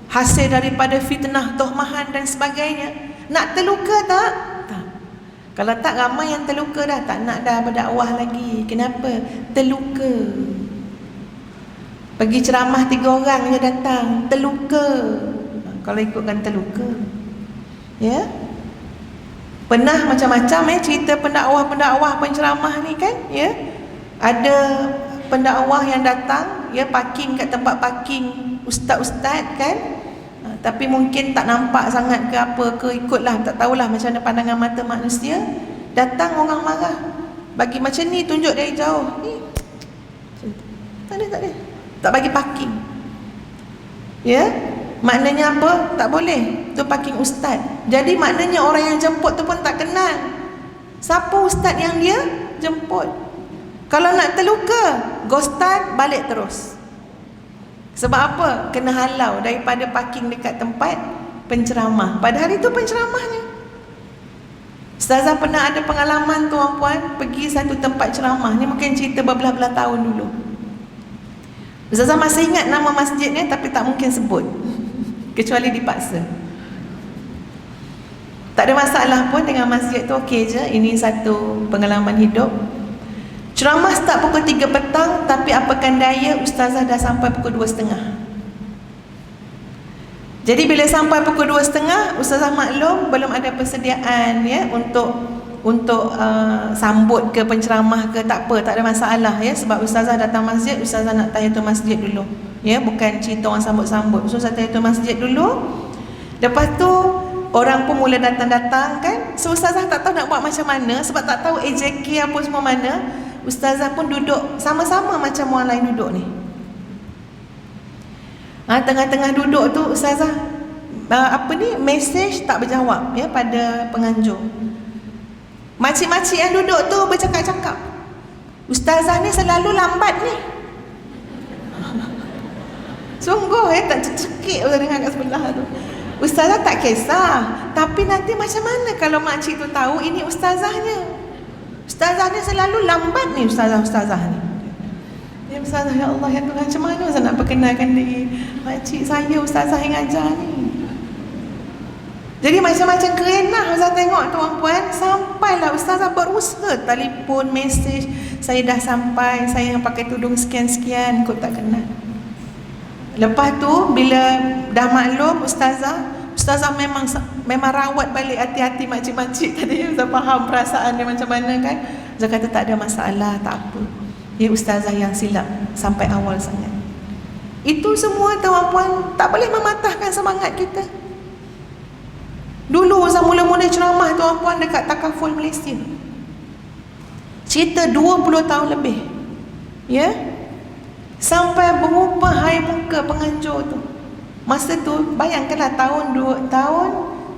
hasil daripada fitnah, tuhmahan dan sebagainya. Nak terluka tak? Tak. Kalau tak, ramai yang terluka dah, tak nak dah berdakwah lagi. Kenapa? Terluka. Pergi ceramah 3 orang je datang, terluka. Kalau ikutkan terluka, ya. Pernah macam-macam, cerita pendakwah-pendakwah, penceramah ni kan, ya. Ada pendakwah yang datang, ya, parking kat tempat parking ustaz-ustaz kan, tapi mungkin tak nampak sangat ke apa ke, ikutlah, tak tahulah macam mana pandangan mata manusia. Datang orang marah, bagi macam ni, tunjuk dari jauh ni, tak ada, tak bagi parking, ya. Maknanya apa? Tak boleh, tu parking ustaz. Jadi maknanya orang yang jemput tu pun tak kenal siapa ustaz yang dia jemput. Kalau nak terluka, ghostan, balik terus. Sebab apa? Kena halau daripada parking dekat tempat penceramah. Padahal itu penceramahnya. Ustazah pernah ada pengalaman, tuan-puan, pergi satu tempat ceramah. Ni mungkin cerita berbelah-belah tahun dulu. Ustazah masih ingat nama masjidnya, tapi tak mungkin sebut kecuali dipaksa. Tak ada masalah pun dengan masjid tu, okey je. Ini satu pengalaman hidup. Ceramah start pukul 3 petang, tapi apakan daya, ustazah dah sampai pukul 2.30. Jadi bila sampai pukul 2.30, ustazah maklum belum ada persediaan, ya, untuk sambut ke penceramah ke, tak apa, tak ada masalah, ya, sebab ustazah datang masjid, ustazah nak tahiyatul masjid dulu, ya, bukan cerita orang sambut-sambut. So ustazah tahiyatul masjid dulu. Lepas tu orang pun mula datang-datang kan. So ustazah tak tahu nak buat macam mana, sebab tak tahu AJK apa semua mana. Ustazah pun duduk sama-sama macam orang lain duduk ni. Tengah-tengah duduk tu ustazah mesej tak berjawab, ya, pada penganjur. Makcik-makcik yang duduk tu bercakap-cakap, ustazah ni selalu lambat ni. Sungguh, ya, tak cekik dengan kat sebelah tu. Ustazah tak kisah, tapi nanti macam mana kalau makcik tu tahu ini ustazahnya? Ustazah ni selalu lambat ni, ustazah ni. Ya ustazah, ya Allah, ya Tuhan, macam mana saya nak perkenalkan diri makcik saya, ustazah yang ajar ni. Jadi macam-macam kerenah ustazah tengok, tuan-puan. Sampailah ustazah berusaha telefon, mesej, saya dah sampai, saya yang pakai tudung sekian-sekian, kau tak kenal. Lepas tu bila dah maklum ustazah memang rawat balik hati-hati makcik-makcik tadi. Ustazah faham perasaan dia macam mana kan. Ustazah kata tak ada masalah, tak apa, ya, ustazah yang silap sampai awal sangat. Itu semua, tuan-puan, tak boleh mematahkan semangat kita. Dulu saya mula-mula ceramah, tuan-puan, dekat Takaful Malaysia, cerita 20 tahun lebih, ya, sampai berubah hai muka penganjur tu. Masa tu bayangkanlah tahun 1999.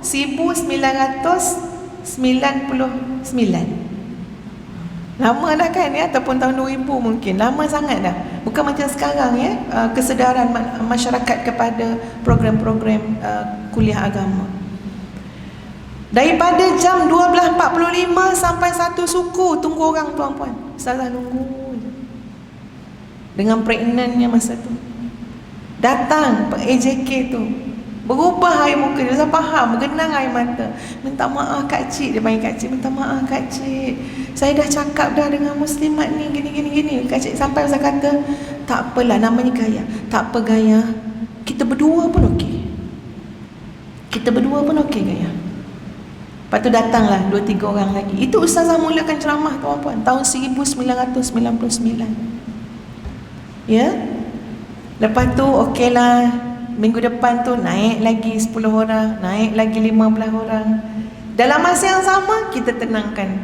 Lama dah kan, ya, ataupun tahun 2000 mungkin. Lama sangat dah. Bukan macam sekarang, ya, kesedaran masyarakat kepada program-program kuliah agama. Daripada jam 12.45 sampai 1 suku tunggu orang, tuan-puan. Ustazah nunggu je. dengan pregnantnya masa tu. Datang AJK tu, berubah air muka dia, saya faham, bergenang air mata. Minta maaf Kak Cik, dia panggil Kak Cik, minta maaf Kak Cik, saya dah cakap dah dengan muslimat ni gini. Kak Cik sampai saya kata, tak apalah, namanya Gaya. Tak apa Gaya, kita berdua pun okey. Kita berdua pun okey Gaya. Lepas tu datanglah 2-3 orang lagi. Itu ustazah mulakan ceramah tuan-puan tahun 1999. Ya. Lepas tu okeylah, minggu depan tu naik lagi 10 orang, naik lagi 15 orang. Dalam masa yang sama kita tenangkan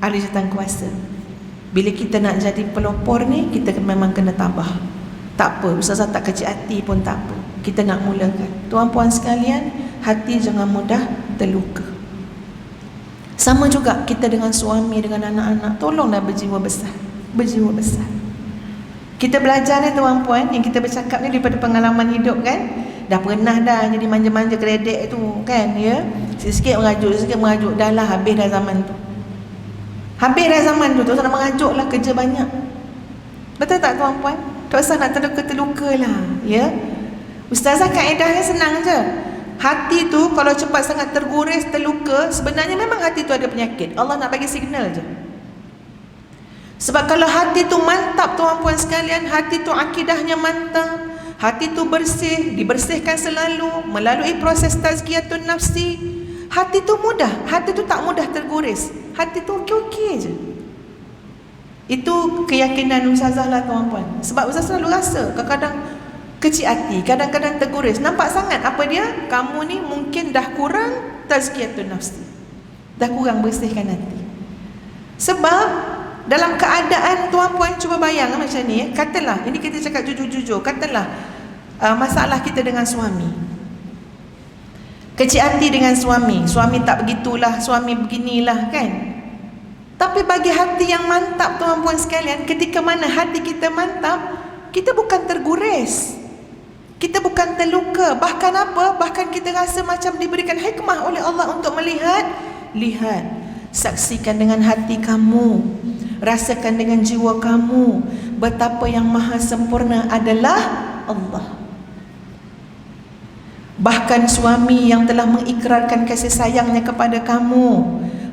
ahli jawatankuasa. Bila kita nak jadi pelopor ni, kita memang kena tabah. Tak apa, ustazah tak kecil hati pun tak apa. Kita nak mulakan. Tuan-puan sekalian, hati jangan mudah terluka. Sama juga kita dengan suami, dengan anak-anak, tolonglah berjiwa besar. Berjiwa besar. Kita belajar ni tuan-puan, yang kita bercakap ni daripada pengalaman hidup kan. Dah pernah dah jadi manja-manja kredit tu kan, ya. Sikit-sikit mengajuk, dah lah, habis dah zaman tu. Habis dah zaman tu, tak nak mengajuk lah, kerja banyak. Betul tak tuan-puan? Tak usah nak terluka lah, ya. Ustazah kaedahnya senang je. Hati tu kalau cepat sangat terguris, terluka, sebenarnya memang hati tu ada penyakit. Allah nak bagi signal je. Sebab kalau hati tu mantap tuan-puan sekalian, hati tu akidahnya mantap, hati tu bersih, dibersihkan selalu melalui proses tazkiyatun nafsi, hati tu mudah, hati tu tak mudah terguris, hati tu okey-okey je. Itu keyakinan ustazah lah tuan-puan. Sebab ustazah selalu rasa kadang-kadang kecil hati, kadang-kadang terguris. Nampak sangat apa dia? Kamu ni mungkin dah kurang tazkiyatun nafsi, dah kurang bersihkan hati. Sebab dalam keadaan tuan-puan, cuba bayang macam ni, katalah, ini kita cakap jujur-jujur, katalah masalah kita dengan suami, kecil hati dengan suami tak begitulah, suami beginilah kan. Tapi bagi hati yang mantap tuan-puan sekalian, ketika mana hati kita mantap, kita bukan terguris, kita bukan terluka, bahkan apa? Bahkan kita rasa macam diberikan hikmah oleh Allah untuk melihat. Lihat, saksikan dengan hati kamu, rasakan dengan jiwa kamu betapa yang maha sempurna adalah Allah. Bahkan suami yang telah mengikrarkan kasih sayangnya kepada kamu,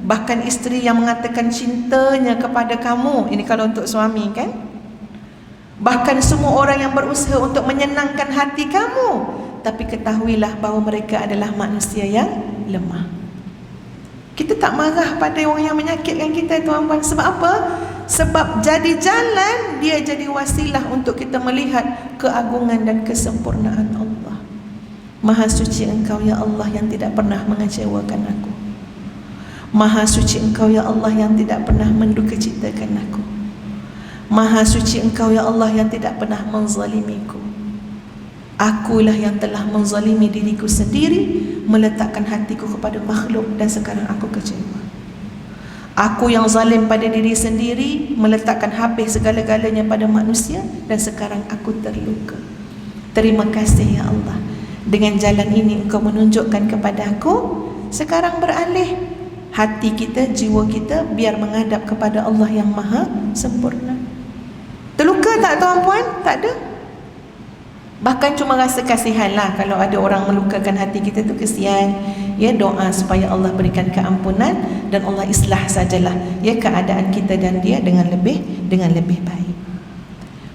bahkan isteri yang mengatakan cintanya kepada kamu, ini kalau untuk suami kan, bahkan semua orang yang berusaha untuk menyenangkan hati kamu, tapi ketahuilah bahawa mereka adalah manusia yang lemah. Kita tak marah pada orang yang menyakitkan kita tuan-tuan. Sebab apa? Sebab jadi jalan, dia jadi wasilah untuk kita melihat keagungan dan kesempurnaan Allah. Maha suci Engkau ya Allah yang tidak pernah mengecewakan aku. Maha suci Engkau ya Allah yang tidak pernah mendukacitakan aku. Maha suci Engkau ya Allah yang tidak pernah menzalimiku. Akulah yang telah menzalimi diriku sendiri, meletakkan hatiku kepada makhluk, dan sekarang aku kecewa. Aku yang zalim pada diri sendiri, meletakkan habis segala-galanya pada manusia, dan sekarang aku terluka. Terima kasih ya Allah, dengan jalan ini Engkau menunjukkan kepada aku. Sekarang beralih hati kita, jiwa kita, biar menghadap kepada Allah yang maha sempurna. Terluka tak tuan-puan? Tak ada. Bahkan cuma rasa kasihan lah kalau ada orang melukakan hati kita tu, kesian. Ya, doa supaya Allah berikan keampunan dan Allah islah sajalah ya keadaan kita dan dia dengan lebih baik.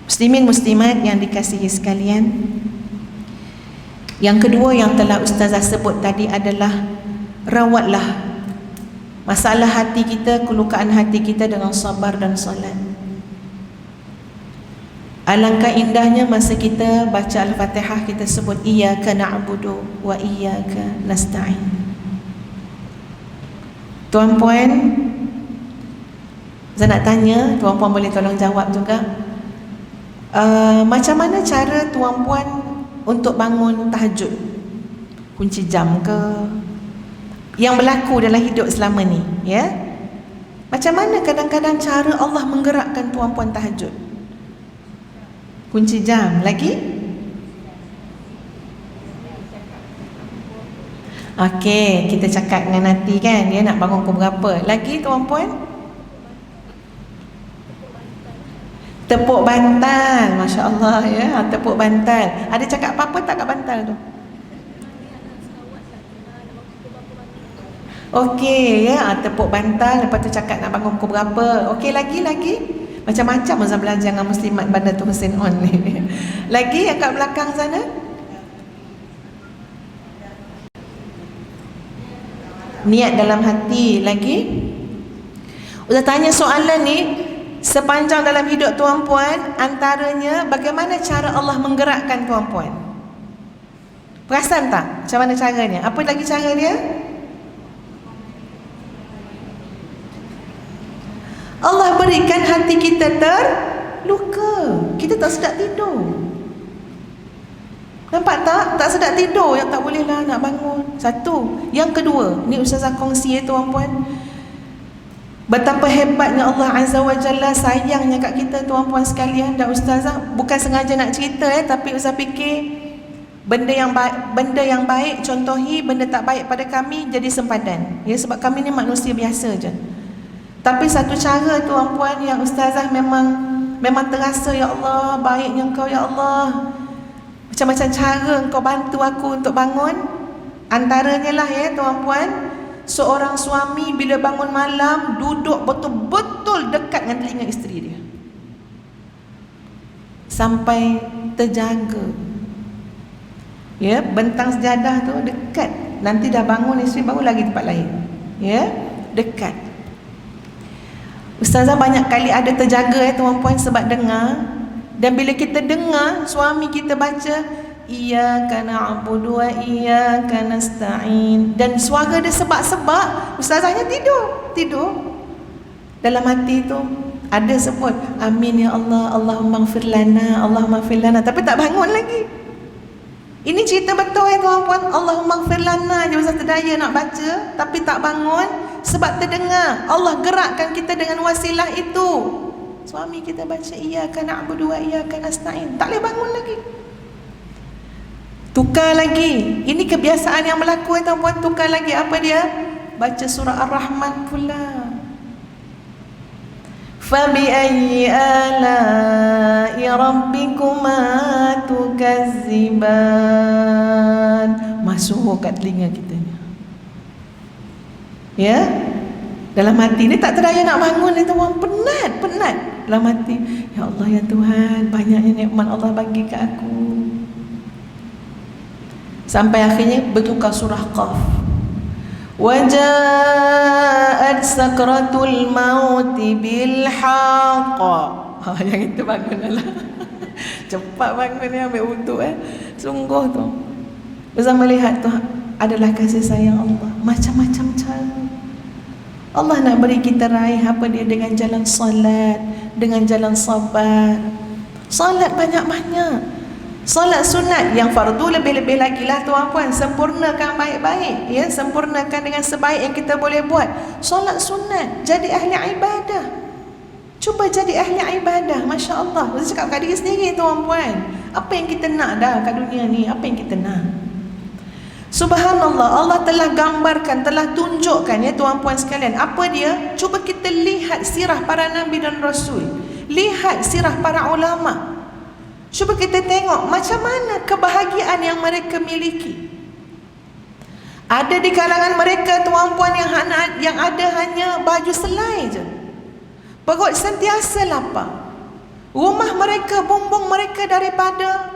Muslimin muslimat yang dikasihi sekalian, yang kedua yang telah ustazah sebut tadi adalah rawatlah masalah hati kita, kelukaan hati kita dengan sabar dan salat. Alangkah indahnya masa kita baca Al-Fatihah, kita sebut iyyaka na'budu wa iyyaka nasta'in. Tuan-puan, saya nak tanya, tuan-puan boleh tolong jawab juga. Macam mana cara tuan-puan untuk bangun tahajud? Kunci jam ke? Yang berlaku dalam hidup selama ni, ya? Macam mana kadang-kadang cara Allah menggerakkan tuan-puan tahajud? Kunci jam lagi? Okey, kita cakap dengan hati kan, dia nak bangun pukul berapa? Lagi tuan-puan? Tepuk bantal, Masya Allah ya. Tepuk bantal. Ada cakap apa-apa tak kat bantal tu? Okey ya, tepuk bantal. Lepas tu cakap nak bangun pukul berapa. Okey, lagi macam-macam masa belajar dengan Muslimat Bandar Tu Hussein On ni. Lagi yang kat belakang sana. Niat dalam hati. Lagi Ustaz tanya soalan ni sepanjang dalam hidup tuan-puan, antaranya bagaimana cara Allah menggerakkan tuan-puan. Perasan tak macam mana caranya? Apa lagi cara dia? Allah berikan hati kita terluka, kita tak sedap tidur. Nampak tak? Tak sedap tidur, yang tak boleh lah nak bangun. Satu. Yang kedua, ni Ustazah kongsi ya tuan-puan, betapa hebatnya Allah Azza wa Jalla sayangnya kat kita tuan-puan sekalian. Dan Ustazah bukan sengaja nak cerita tapi Ustazah fikir benda yang baik contohi, benda tak baik pada kami jadi sempadan. Ya, sebab kami ni manusia biasa je. Tapi satu cara tuan-puan yang Ustazah memang terasa, ya Allah baiknya Engkau ya Allah. Macam-macam cara Engkau bantu aku untuk bangun. Antaranya lah ya tuan-puan, seorang suami bila bangun malam duduk betul-betul dekat dengan telinga isteri dia sampai terjaga. Ya, bentang sejadah tu dekat. Nanti dah bangun isteri baru lagi tempat lain. Ya, dekat. Ustazah banyak kali ada terjaga tuan-puan sebab dengar. Dan bila kita dengar suami kita baca Iyyaka na'budu wa iyyaka nasta'in, dan suara dia sebab-sebab, ustazahnya tidur. Dalam hati tu ada sebut amin ya Allah, Allahumma ighfir lana, Allahumma ighfir lana, tapi tak bangun lagi. Ini cerita betul ya tuan-puan. Allahumma ighfir lana je ustaz terdaya nak baca tapi tak bangun sebab terdengar. Allah gerakkan kita dengan wasilah itu. Suami kita baca iyyaka na'budu wa iyyaka nasta'in, tak boleh bangun lagi. Tukar lagi. Ini kebiasaan yang berlaku ya tuan-puan. Tukar lagi. Apa dia? Baca surah Ar-Rahman pula. Fabi'ayyi ala'i rabbikuma tukazziban. Masuk kat telinga kita ni. Ya? Dalam hati ni tak terdaya nak bangun ni tuan. Penat. Dalam hati, ya Allah ya Tuhan, banyaknya nikmat Allah bagi kat aku. Sampai akhirnya bertukar surah Qaf. Waja'at sakratul mauti bil haqq. Yang itu bangunlah. Cepat bangun ni, ambil wuduk Sungguh tu. Bersama melihat tu adalah kasih sayang Allah. Macam-macam cara Allah nak beri kita raih apa dia, dengan jalan salat, dengan jalan sabar. Salat banyak-banyak. Solat sunat yang fardu lebih-lebih lagi lah tuan-puan. Sempurnakan baik-baik ya, sempurnakan dengan sebaik yang kita boleh buat. Solat sunat, jadi ahli ibadah. Cuba jadi ahli ibadah, Masya Allah. Saya cakap kat diri sendiri tuan-puan, apa yang kita nak dah kat dunia ni? Apa yang kita nak? Subhanallah, Allah telah gambarkan, telah tunjukkan ya tuan-puan sekalian. Apa dia? Cuba kita lihat sirah para Nabi dan Rasul. Lihat sirah para ulama. Cuba kita tengok macam mana kebahagiaan yang mereka miliki. Ada di kalangan mereka tuan-puan yang ada hanya baju selai je. Perut sentiasa lapar. Rumah mereka, bumbung mereka daripada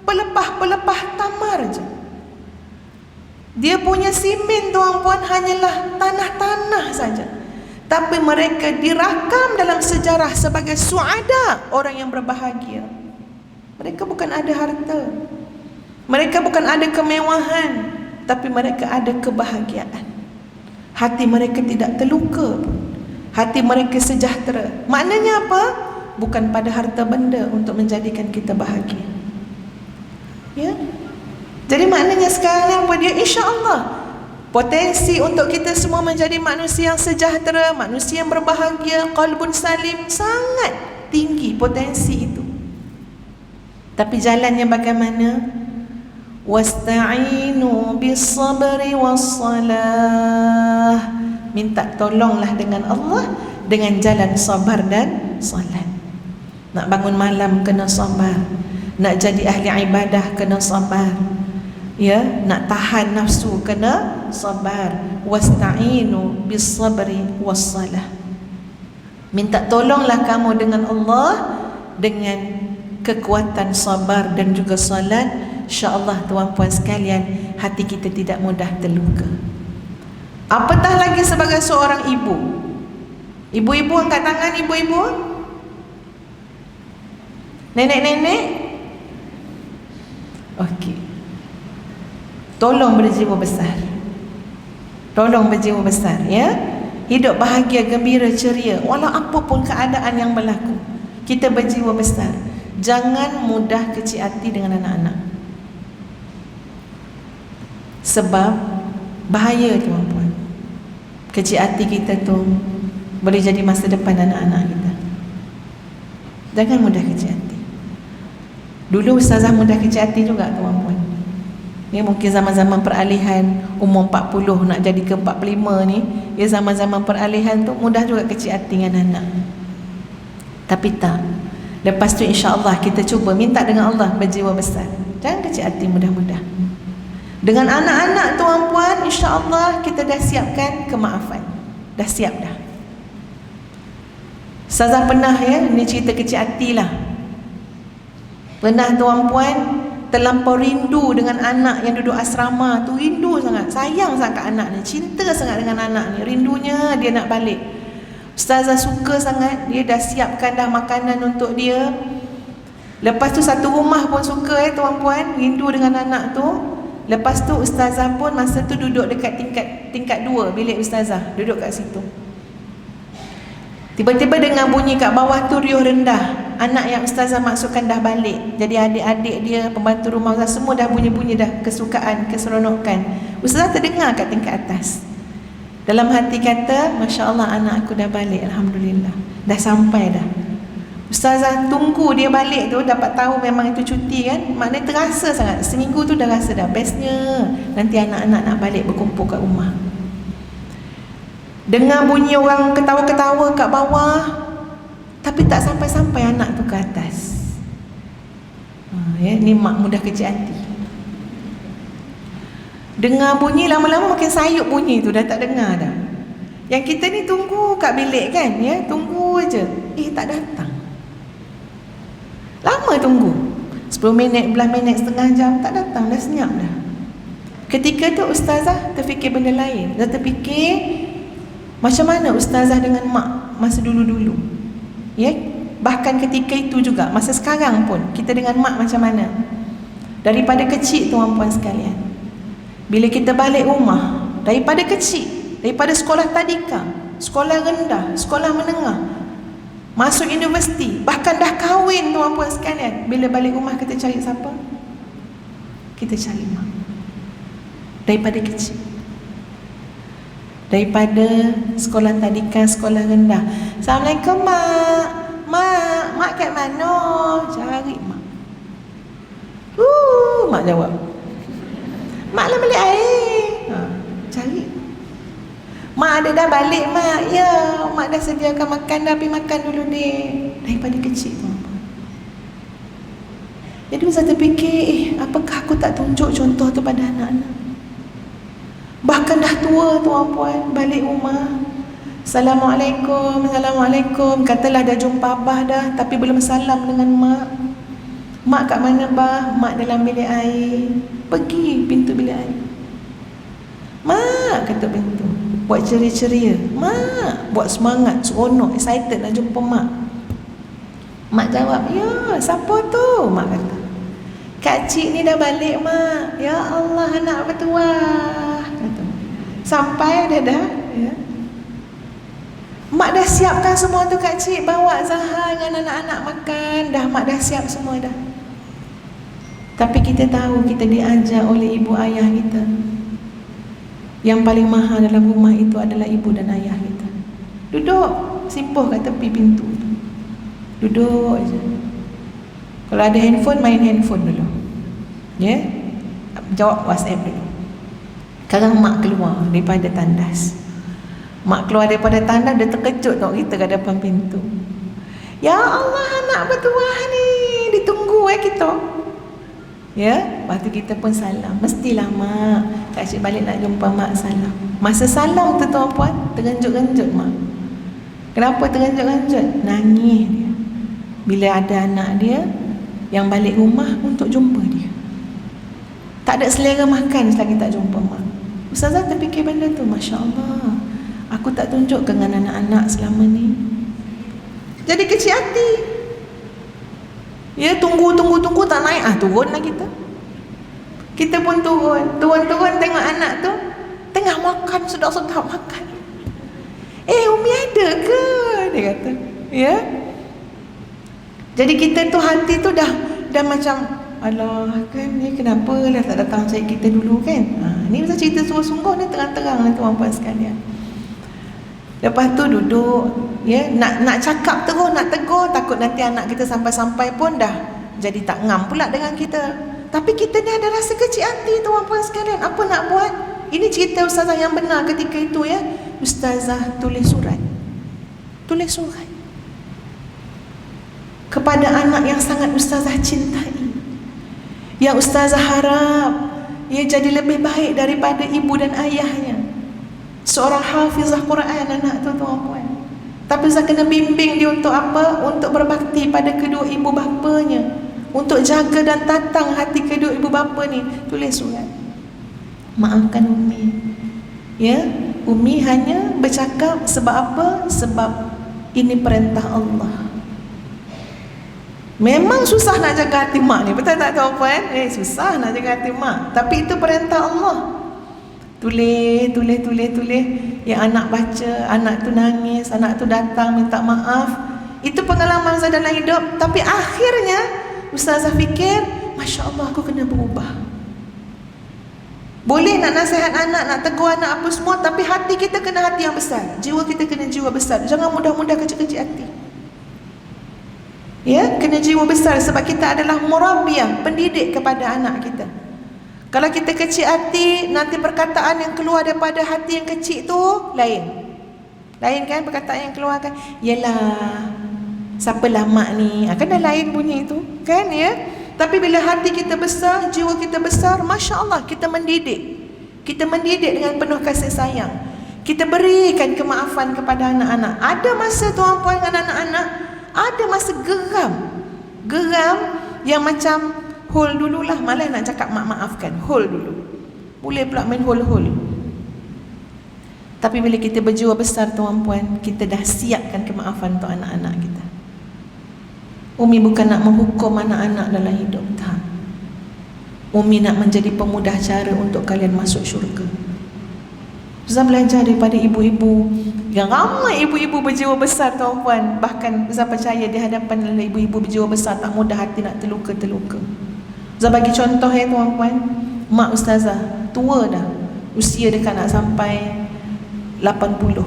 pelepah-pelepah tamar je. Dia punya simen tuan-puan hanyalah tanah-tanah saja. Tapi mereka dirakam dalam sejarah sebagai suada, orang yang berbahagia. Mereka bukan ada harta, mereka bukan ada kemewahan, tapi mereka ada kebahagiaan. Hati mereka tidak terluka pun. Hati mereka sejahtera. Maknanya apa? Bukan pada harta benda untuk menjadikan kita bahagia. Ya. Jadi maknanya sekarang apa dia? InsyaAllah potensi untuk kita semua menjadi manusia yang sejahtera, manusia yang berbahagia, qalbun salim, sangat tinggi potensi itu. Tapi jalannya bagaimana? Wasta'inu bis-sabri was-salah. Minta tolonglah dengan Allah dengan jalan sabar dan salat. Nak bangun malam kena sabar. Nak jadi ahli ibadah kena sabar. Ya, nak tahan nafsu kena sabar. Wasta'inu bis sabri was salah. Minta tolonglah kamu dengan Allah dengan kekuatan sabar dan juga salat. InsyaAllah tuan-puan sekalian, hati kita tidak mudah terluka. Apatah lagi sebagai seorang ibu. Ibu-ibu angkat tangan, ibu-ibu. Nenek-nenek. Okey. Tolong berjiwa besar. Tolong berjiwa besar, ya. Hidup bahagia, gembira, ceria walau apapun keadaan yang berlaku. Kita berjiwa besar. Jangan mudah kecil hati dengan anak-anak. Sebab bahaya tuan-puan. Kecil hati kita tu boleh jadi masa depan anak-anak kita. Jangan mudah kecil hati. Dulu ustazah mudah kecil hati juga tuan-puan. Ni mungkin zaman-zaman peralihan umur 40 nak jadi ke 45 ni, ya zaman-zaman peralihan tu mudah juga kecil hati dengan anak. Tapi tak. Lepas tu insya-Allah kita cuba minta dengan Allah berjiwa besar. Jangan kecil hati mudah-mudah. Dengan anak-anak tuan-puan, insya-Allah kita dah siapkan kemaafan. Dah siap dah. Ustazah pernah, ya, ni cerita kecil hati lah. Pernah tuan-puan terlampau rindu dengan anak yang duduk asrama tu. Rindu sangat, sayang sangat kat anak ni, cinta sangat dengan anak ni. Rindunya dia nak balik. Ustazah suka sangat, dia dah siapkan dah makanan untuk dia. Lepas tu satu rumah pun suka, tuan-puan, rindu dengan anak tu. Lepas tu ustazah pun masa tu duduk dekat tingkat 2 bilik ustazah, duduk kat situ. Tiba-tiba dengar bunyi kat bawah tu riuh rendah. Anak yang ustazah masukkan dah balik. Jadi adik-adik dia, pembantu rumah ustazah, semua dah bunyi-bunyi dah, kesukaan, keseronokan. Ustazah terdengar kat tingkat atas. Dalam hati kata, Masya Allah, anak aku dah balik, Alhamdulillah. Dah sampai dah. Ustazah tunggu dia balik tu, dapat tahu memang itu cuti kan. Maknanya terasa sangat. Seminggu tu dah rasa dah bestnya nanti anak-anak nak balik berkumpul kat rumah. Dengar bunyi orang ketawa-ketawa kat bawah, tapi tak sampai-sampai anak tu ke atas. Ya, ni mak mudah kecil hati. Dengar bunyi, lama-lama makin sayup bunyi tu, dah tak dengar dah. Yang kita ni tunggu kat bilik kan, ya, tunggu je. Tak datang. Lama tunggu, 10 minit, 11 minit, setengah jam, tak datang, dah senyap dah. Ketika tu ustazah terfikir benda lain. Dia terfikir macam mana ustazah dengan mak masa dulu-dulu, ya. Bahkan ketika itu juga, masa sekarang pun kita dengan mak macam mana. Daripada kecil tuan-puan sekalian, bila kita balik rumah, daripada kecil, daripada sekolah tadika, sekolah rendah, sekolah menengah, masuk universiti, bahkan dah kahwin tuan-puan sekalian, bila balik rumah kita cari siapa? Kita cari mak. Daripada kecil, daripada sekolah tadika, sekolah rendah, Assalamualaikum mak. Mak kat mana? Cari mak. Mak jawab, mak lah balik air. Cari. Mak ada dah balik mak. Ya, mak dah sediakan makan dah, pergi makan dulu deh. Daripada kecil tuan-puan. Jadi saya terfikir, apakah aku tak tunjuk contoh tu pada anak-anak? Bahkan dah tua tuan-puan, balik rumah, Assalamualaikum, Assalamualaikum. Katalah dah jumpa abah dah, tapi belum salam dengan mak. Mak kat mana bah? Mak dalam bilik air. Pergi pintu bilik air. Mak, kata pintu, buat ceria-ceria. Mak, buat semangat, seronok, excited nak jumpa mak. Mak jawab, ya, siapa tu? Mak kata, Kak Cik ni dah balik mak. Ya Allah, anak bertuah. Kata. Sampai dah, ya. Mak dah siapkan semua tu Kak Cik, bawa Zahar dengan anak-anak makan. Dah, mak dah siap semua dah. Tapi kita tahu kita diajar oleh ibu ayah kita. Yang paling mahal dalam rumah itu adalah ibu dan ayah kita. Duduk simpuh kat tepi pintu. Duduk aja. Kalau ada handphone, main handphone dulu. Ya? Jawab WhatsApp dulu. Sekarang mak keluar daripada tandas. Mak keluar daripada tandas, dia terkejut tengok kita kat depan pintu. Ya Allah, anak bertuah ni, ditunggu kita. Ya, lepas tu kita pun salam. Mestilah mak, kak cik balik nak jumpa mak, salam. Masa salam tu tuan-puan, terenjut-renjut mak. Kenapa terenjut-renjut? Nangis dia bila ada anak dia yang balik rumah untuk jumpa dia. Tak ada selera makan selagi tak jumpa mak. Ustazah terfikir benda tu, Masya Allah, aku tak tunjuk dengan anak-anak selama ni. Jadi kecil hati. Ya, tunggu tak naik, turunlah kita. Kita pun turun tengok anak tu tengah makan, sedap-sedap makan. Umi ada ke? Dia kata. Ya. Jadi kita tu hati tu dah macam, alah kan ni kenapa lah tak datang cari kita dulu kan. Ni pasal cerita sungguh-sungguh ni, terang-terang lah tuan-puan sekalian. Lepas tu duduk, ya, nak cakap terus, nak tegur, takut nanti anak kita sampai-sampai pun dah jadi tak ngam pula dengan kita. Tapi kita ni ada rasa kecil hati tuan-puan sekalian. Apa nak buat? Ini cerita ustazah yang benar ketika itu, ya. Ustazah tulis surat kepada anak yang sangat ustazah cintai, yang ustazah harap ia jadi lebih baik daripada ibu dan ayahnya. Seorang hafizah Quran anak tu tuan-puan. Tapi Ustaz kena bimbing dia untuk apa? Untuk berbakti pada kedua ibu bapanya, untuk jaga dan tatang hati kedua ibu bapa ni. Tulis surat, maafkan Umi. Ya, Umi hanya bercakap sebab apa? Sebab ini perintah Allah. Memang susah nak jaga hati mak ni, betul tak tuan-puan? Susah nak jaga hati mak, tapi itu perintah Allah. Tulis. Yang anak baca, anak tu nangis, anak tu datang minta maaf. Itu pengalaman saya dalam hidup. Tapi akhirnya ustazah fikir, Masya Allah, aku kena berubah. Boleh nak nasihat anak, nak tegur anak apa semua, tapi hati kita kena hati yang besar. Jiwa kita kena jiwa besar. Jangan mudah-mudah kecil-kecil hati. Ya, kena jiwa besar, sebab kita adalah murabbiyah, pendidik kepada anak kita. Kalau kita kecil hati, nanti perkataan yang keluar daripada hati yang kecil tu lain kan perkataan yang keluar kan. Yelah, siapalah mak ni, kan dah lain bunyi tu kan, ya. Tapi bila hati kita besar, jiwa kita besar, Masya Allah, kita mendidik dengan penuh kasih sayang. Kita berikan kemaafan kepada anak-anak. Ada masa tuan-puan dengan anak-anak, ada masa geram yang macam hold dululah, malah nak cakap maafkan, hold dulu. Boleh pula main hold. Tapi bila kita berjiwa besar tuan-puan, kita dah siapkan kemaafan untuk anak-anak kita. Umi bukan nak menghukum anak-anak dalam hidup, tak. Umi nak menjadi pemudah cara untuk kalian masuk syurga. Ustaz belajar daripada ibu-ibu, yang ramai ibu-ibu berjiwa besar tuan-puan. Bahkan Ustaz percaya di hadapan ibu-ibu berjiwa besar tak mudah hati nak terluka. Ustaz bagi contoh ya tuan-puan, mak ustazah tua dah, usia dekat nak sampai 80.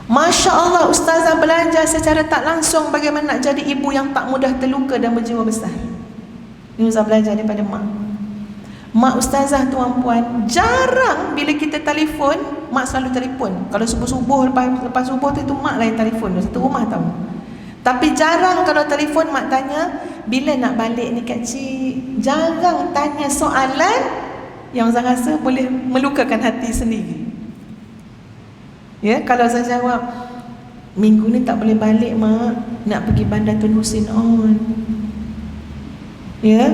Masya Allah, ustazah belajar secara tak langsung bagaimana nak jadi ibu yang tak mudah terluka dan berjiwa besar. Ini Ustazah belajar daripada mak ustazah tuan-puan. Jarang bila kita telefon, mak selalu telefon. Kalau subuh-subuh, lepas subuh tu, itu mak lah yang telefon, satu rumah tahu. Tapi jarang kalau telefon mak tanya, bila nak balik ni kak cik. Jarang tanya soalan yang saya rasa boleh melukakan hati sendiri. Ya, kalau saya jawab, minggu ni tak boleh balik mak, nak pergi Bandar Tun Husin On. Ya,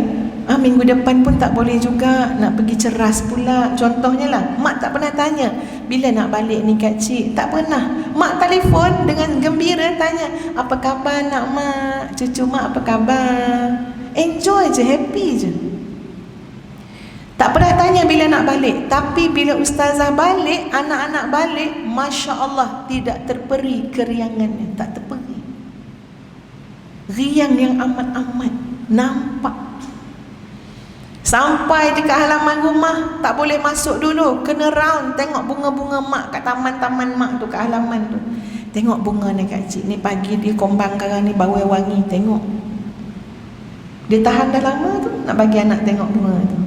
minggu depan pun tak boleh juga, nak pergi Ceras pula. Contohnya lah, mak tak pernah tanya, bila nak balik ni kak cik. Tak pernah. Mak telefon dengan gembira tanya, apa khabar nak mak, cucu mak apa khabar. Enjoy je, happy je. Tak pernah tanya bila nak balik. Tapi bila ustazah balik, anak-anak balik, Masya Allah, tidak terperi keriangannya. Tak terperi. Riang yang amat-amat nampak. Sampai dekat halaman rumah, tak boleh masuk dulu, kena round, tengok bunga-bunga mak kat taman-taman mak tu, kat halaman tu. Tengok bunga ni kak cik, ni pagi dia kombang karang ni bau wangi, tengok. Dia tahan dah lama tu, nak bagi anak tengok bunga tu.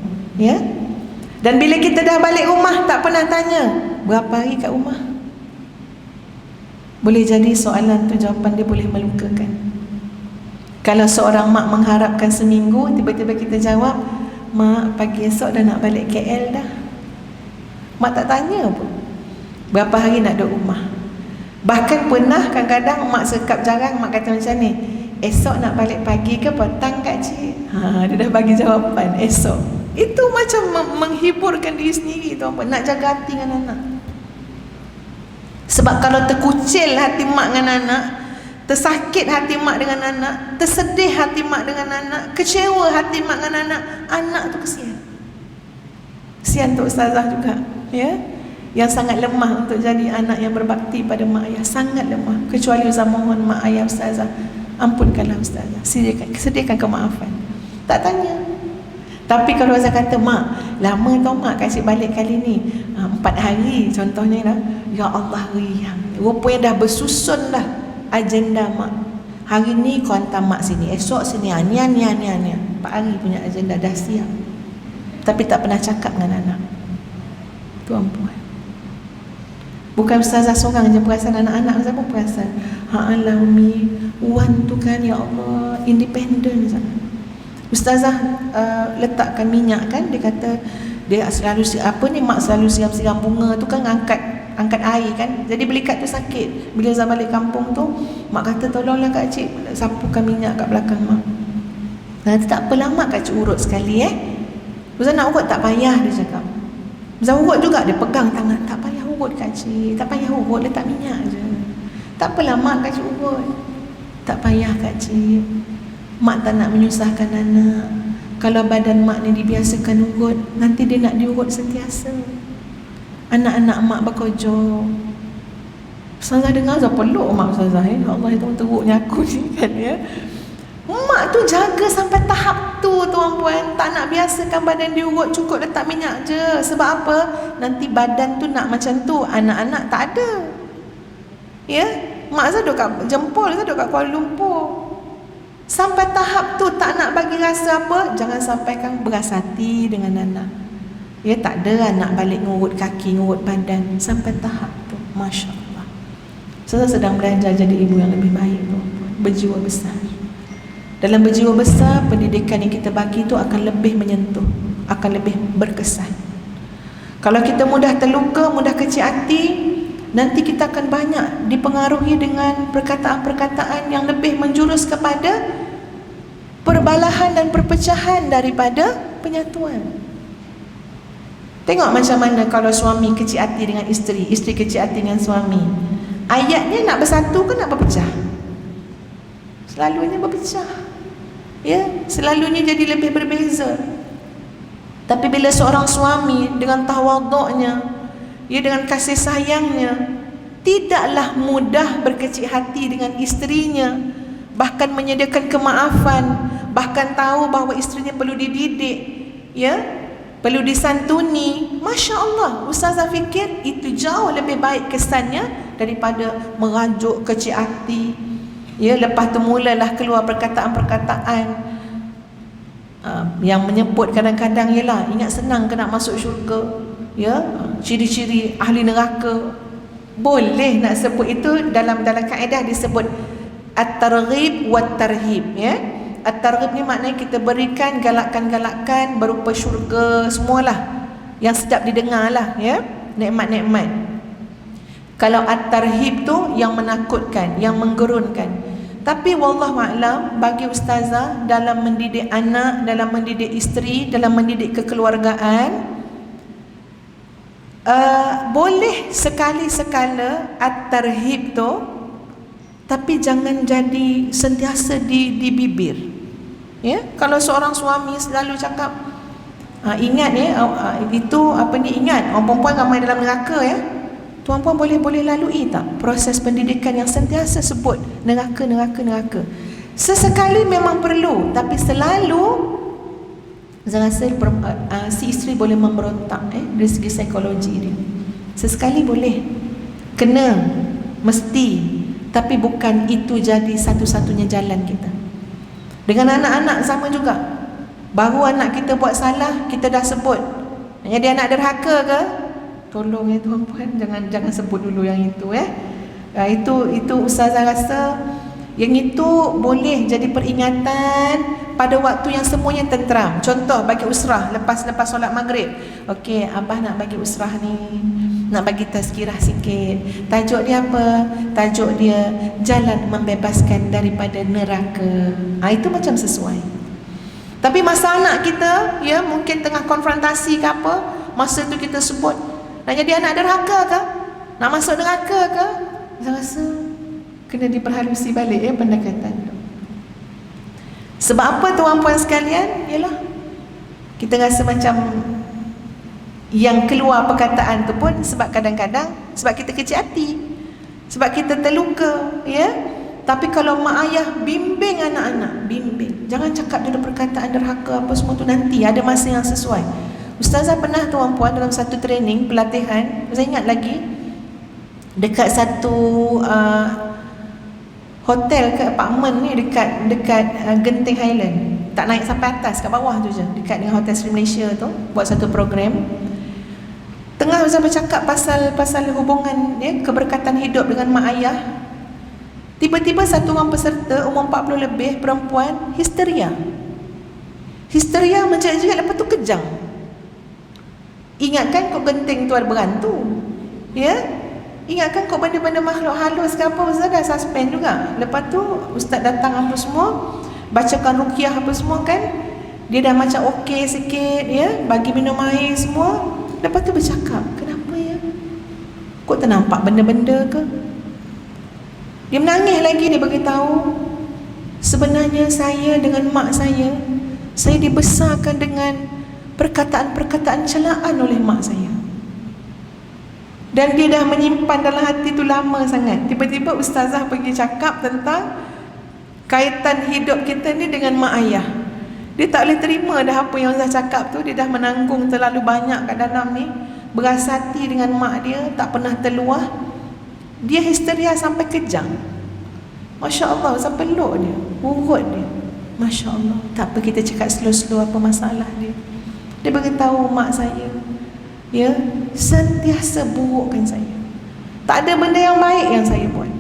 Ya. Dan bila kita dah balik rumah, tak pernah tanya berapa hari kat rumah, Boleh jadi soalan tu jawapan dia boleh melukakan. Kalau seorang mak mengharapkan seminggu, tiba-tiba kita jawab, mak pagi esok dah nak balik KL dah. Mak tak tanya pun berapa hari nak duduk rumah. Bahkan pernah kadang-kadang mak sekap jarang, mak kata macam ni, esok nak balik pagi ke petang kak cik? Dia dah bagi jawapan esok. Itu macam menghiburkan diri sendiri tu, apa? Nak jaga hati dengan anak. Sebab kalau terkucil hati mak dengan anak, tersakit hati mak dengan anak, tersedih hati mak dengan anak, kecewa hati mak dengan anak, anak tu kesian. Kesian untuk ustazah juga, ya, yang sangat lemah untuk jadi anak yang berbakti pada mak ayah. Sangat lemah. Kecuali Ustaz mohon mak ayah ustazah, ampunkanlah ustazah, sediakan kemaafan. Tak tanya. Tapi kalau Ustaz kata, mak lama tau mak kasih balik kali ni, 4 hari contohnya dah, ya Allah riang, rupanya dah bersusun dah agenda mak. Hari ni kau hantar mak sini, esok sini, ni 4 hari punya agenda dah siap. Tapi tak pernah cakap dengan anak. Tuan-puan, bukan ustazah seorang je perasan, anak-anak Ustazah pun perasan. Alah Umi, Wan tu kan ya Allah independen sangat. Ustazah letakkan minyak kan, dia kata dia selalu mak selalu siram bunga tu kan, angkat air kan, jadi belikat tu sakit. Bila Ustazah balik kampung tu, mak kata tolonglah kak cik sapukan minyak kat belakang mak. Nanti tak apalah mak, kak cik urut sekali Ustazah nak urut tak payah, dia cakap. Ustazah urut juga, dia pegang tangan, tak payah urut kak cik, tak payah urut, letak minyak je. Tak apalah mak, kak cik urut. Tak payah kak cik, mak tak nak menyusahkan anak. Kalau badan mak ni dibiasakan urut, nanti dia nak diurut sentiasa. Anak-anak mak berkojo. Ustazah dengar, Ustazah peluk mak Ustazah, Allah itu teruknya aku ni kan, ya. Mak tu jaga sampai tahap tu tuan-puan, tak nak biasakan badan diurut, cukup letak minyak je. Sebab apa? Nanti badan tu nak macam tu, anak-anak tak ada. Ya, mak saya duduk kat Jempol, saya duduk kat Kuala Lumpur. Sampai tahap tu tak nak bagi rasa apa, jangan sampaikan beras hati dengan anak. Ya, tak ada anak balik ngurut kaki, ngurut badan. Sampai tahap tu, Masya Allah. Saya sedang belajar jadi ibu yang lebih baik tuan-puan, berjiwa besar. Dalam berjiwa besar, pendidikan yang kita bagi itu akan lebih menyentuh, akan lebih berkesan. Kalau kita mudah terluka, mudah kecil hati, nanti kita akan banyak dipengaruhi dengan perkataan-perkataan yang lebih menjurus kepada perbalahan dan perpecahan daripada penyatuan. Tengok macam mana kalau suami kecil hati dengan isteri, isteri kecil hati dengan suami. Ayatnya nak bersatu ke nak berpecah? Selalunya berpecah. Ya, selalunya jadi lebih berbeza. Tapi bila seorang suami dengan tawaduknya, ya, dengan kasih sayangnya, tidaklah mudah berkecil hati dengan isterinya, bahkan menyediakan kemaafan, bahkan tahu bahawa isterinya perlu dididik, ya, perlu disantuni. Masya Allah, ustazah fikir itu jauh lebih baik kesannya daripada merajuk kecil hati. Ya, lepas tu mulalah keluar perkataan-perkataan yang menyebut kadang-kadang ialah ingat senang ke nak masuk syurga, ya, ciri-ciri ahli neraka. Boleh nak sebut itu, dalam kaedah disebut at-targhib wat-tarhib, ya. At-targhib ni maknanya kita berikan galakan-galakan berupa syurga, semualah yang sedap didengarlah, ya, nikmat-nikmat. Kalau at-tarhib tu yang menakutkan, yang menggerunkan. Tapi wallahualam, bagi ustazah dalam mendidik anak, dalam mendidik isteri, dalam mendidik kekeluargaan, boleh sekali-sekala at-tarhib tu, tapi jangan jadi sentiasa di bibir. Ya, kalau seorang suami selalu cakap, ingat ya, itu apa ni, ingat orang perempuan ramai dalam neraka ya. Tuan-puan boleh lalui tak proses pendidikan yang sentiasa sebut neraka, neraka, neraka? Sesekali memang perlu, tapi selalu saya rasa si isteri boleh memberontak dari segi psikologi dia. Sesekali boleh, kena, mesti, tapi bukan itu jadi satu-satunya jalan kita. Dengan anak-anak sama juga. Baru anak kita buat salah, kita dah sebut, jadi anak derhaka ke? Tolong ya tuan-puan, jangan sebut dulu yang itu ya. Itu ustazah rasa yang itu boleh jadi peringatan pada waktu yang semuanya tenteram. Contoh bagi usrah lepas solat maghrib. Okey, abah nak bagi usrah ni, nak bagi tazkirah sikit. Tajuk dia apa? Tajuk dia jalan membebaskan daripada neraka. Itu macam sesuai. Tapi masa anak kita, ya, mungkin tengah konfrontasi ke apa, masa tu kita sebut nak jadi anak derhaka ke? Nak masuk neraka ke? Saya rasa kena diperhalusi balik, ya, pendekatan tu. Sebab apa tuan-puan sekalian? Yalah, kita rasa macam yang keluar perkataan tu pun sebab kadang-kadang sebab kita kecil hati, sebab kita terluka, ya. Tapi kalau mak ayah bimbing anak-anak, bimbing, jangan cakap dulu perkataan derhaka apa semua tu, nanti ada masa yang sesuai. Ustazah pernah tuan-puan dalam satu training pelatihan, saya ingat lagi, dekat satu hotel ke apartment ni dekat Genting Highland. Tak naik sampai atas, kat bawah tu je, dekat dengan Hotel Sri Malaysia tu, buat satu program. Tengah Ustaz bercakap pasal hubungan, ya, keberkatan hidup dengan mak ayah. Tiba-tiba satu orang peserta umur 40 lebih, perempuan, histeria menjerit-jerit, lepas tu kejang. Ingatkan kau genting tu ada berantu, ya. Ingatkan kau benda-benda makhluk halus ke apa, Ustaz dah suspend juga. Lepas tu Ustaz datang apa semua, bacakan ruqyah apa semua kan. Dia dah macam okey sikit, ya, bagi minum air semua. Lepas tu bercakap, kenapa ya? Kok tak nampak benda-benda ke? Dia menangis lagi, dia beritahu, sebenarnya saya dengan mak saya dibesarkan dengan perkataan-perkataan celaan oleh mak saya. Dan dia dah menyimpan dalam hati tu lama sangat. Tiba-tiba ustazah pergi cakap tentang kaitan hidup kita ni dengan mak ayah. Dia tak boleh terima dah apa yang ustazah cakap tu. Dia dah menanggung terlalu banyak kat dalam ni, berasa hati dengan mak dia, tak pernah terluah. Dia histeria sampai kejang. Masya Allah, sampai peluk dia, urut dia. Masya Allah. Tak apa, kita cakap slow-slow apa masalah dia. Dia beritahu mak saya, ya, sentiasa burukkan saya. Tak ada benda yang baik yang saya buat.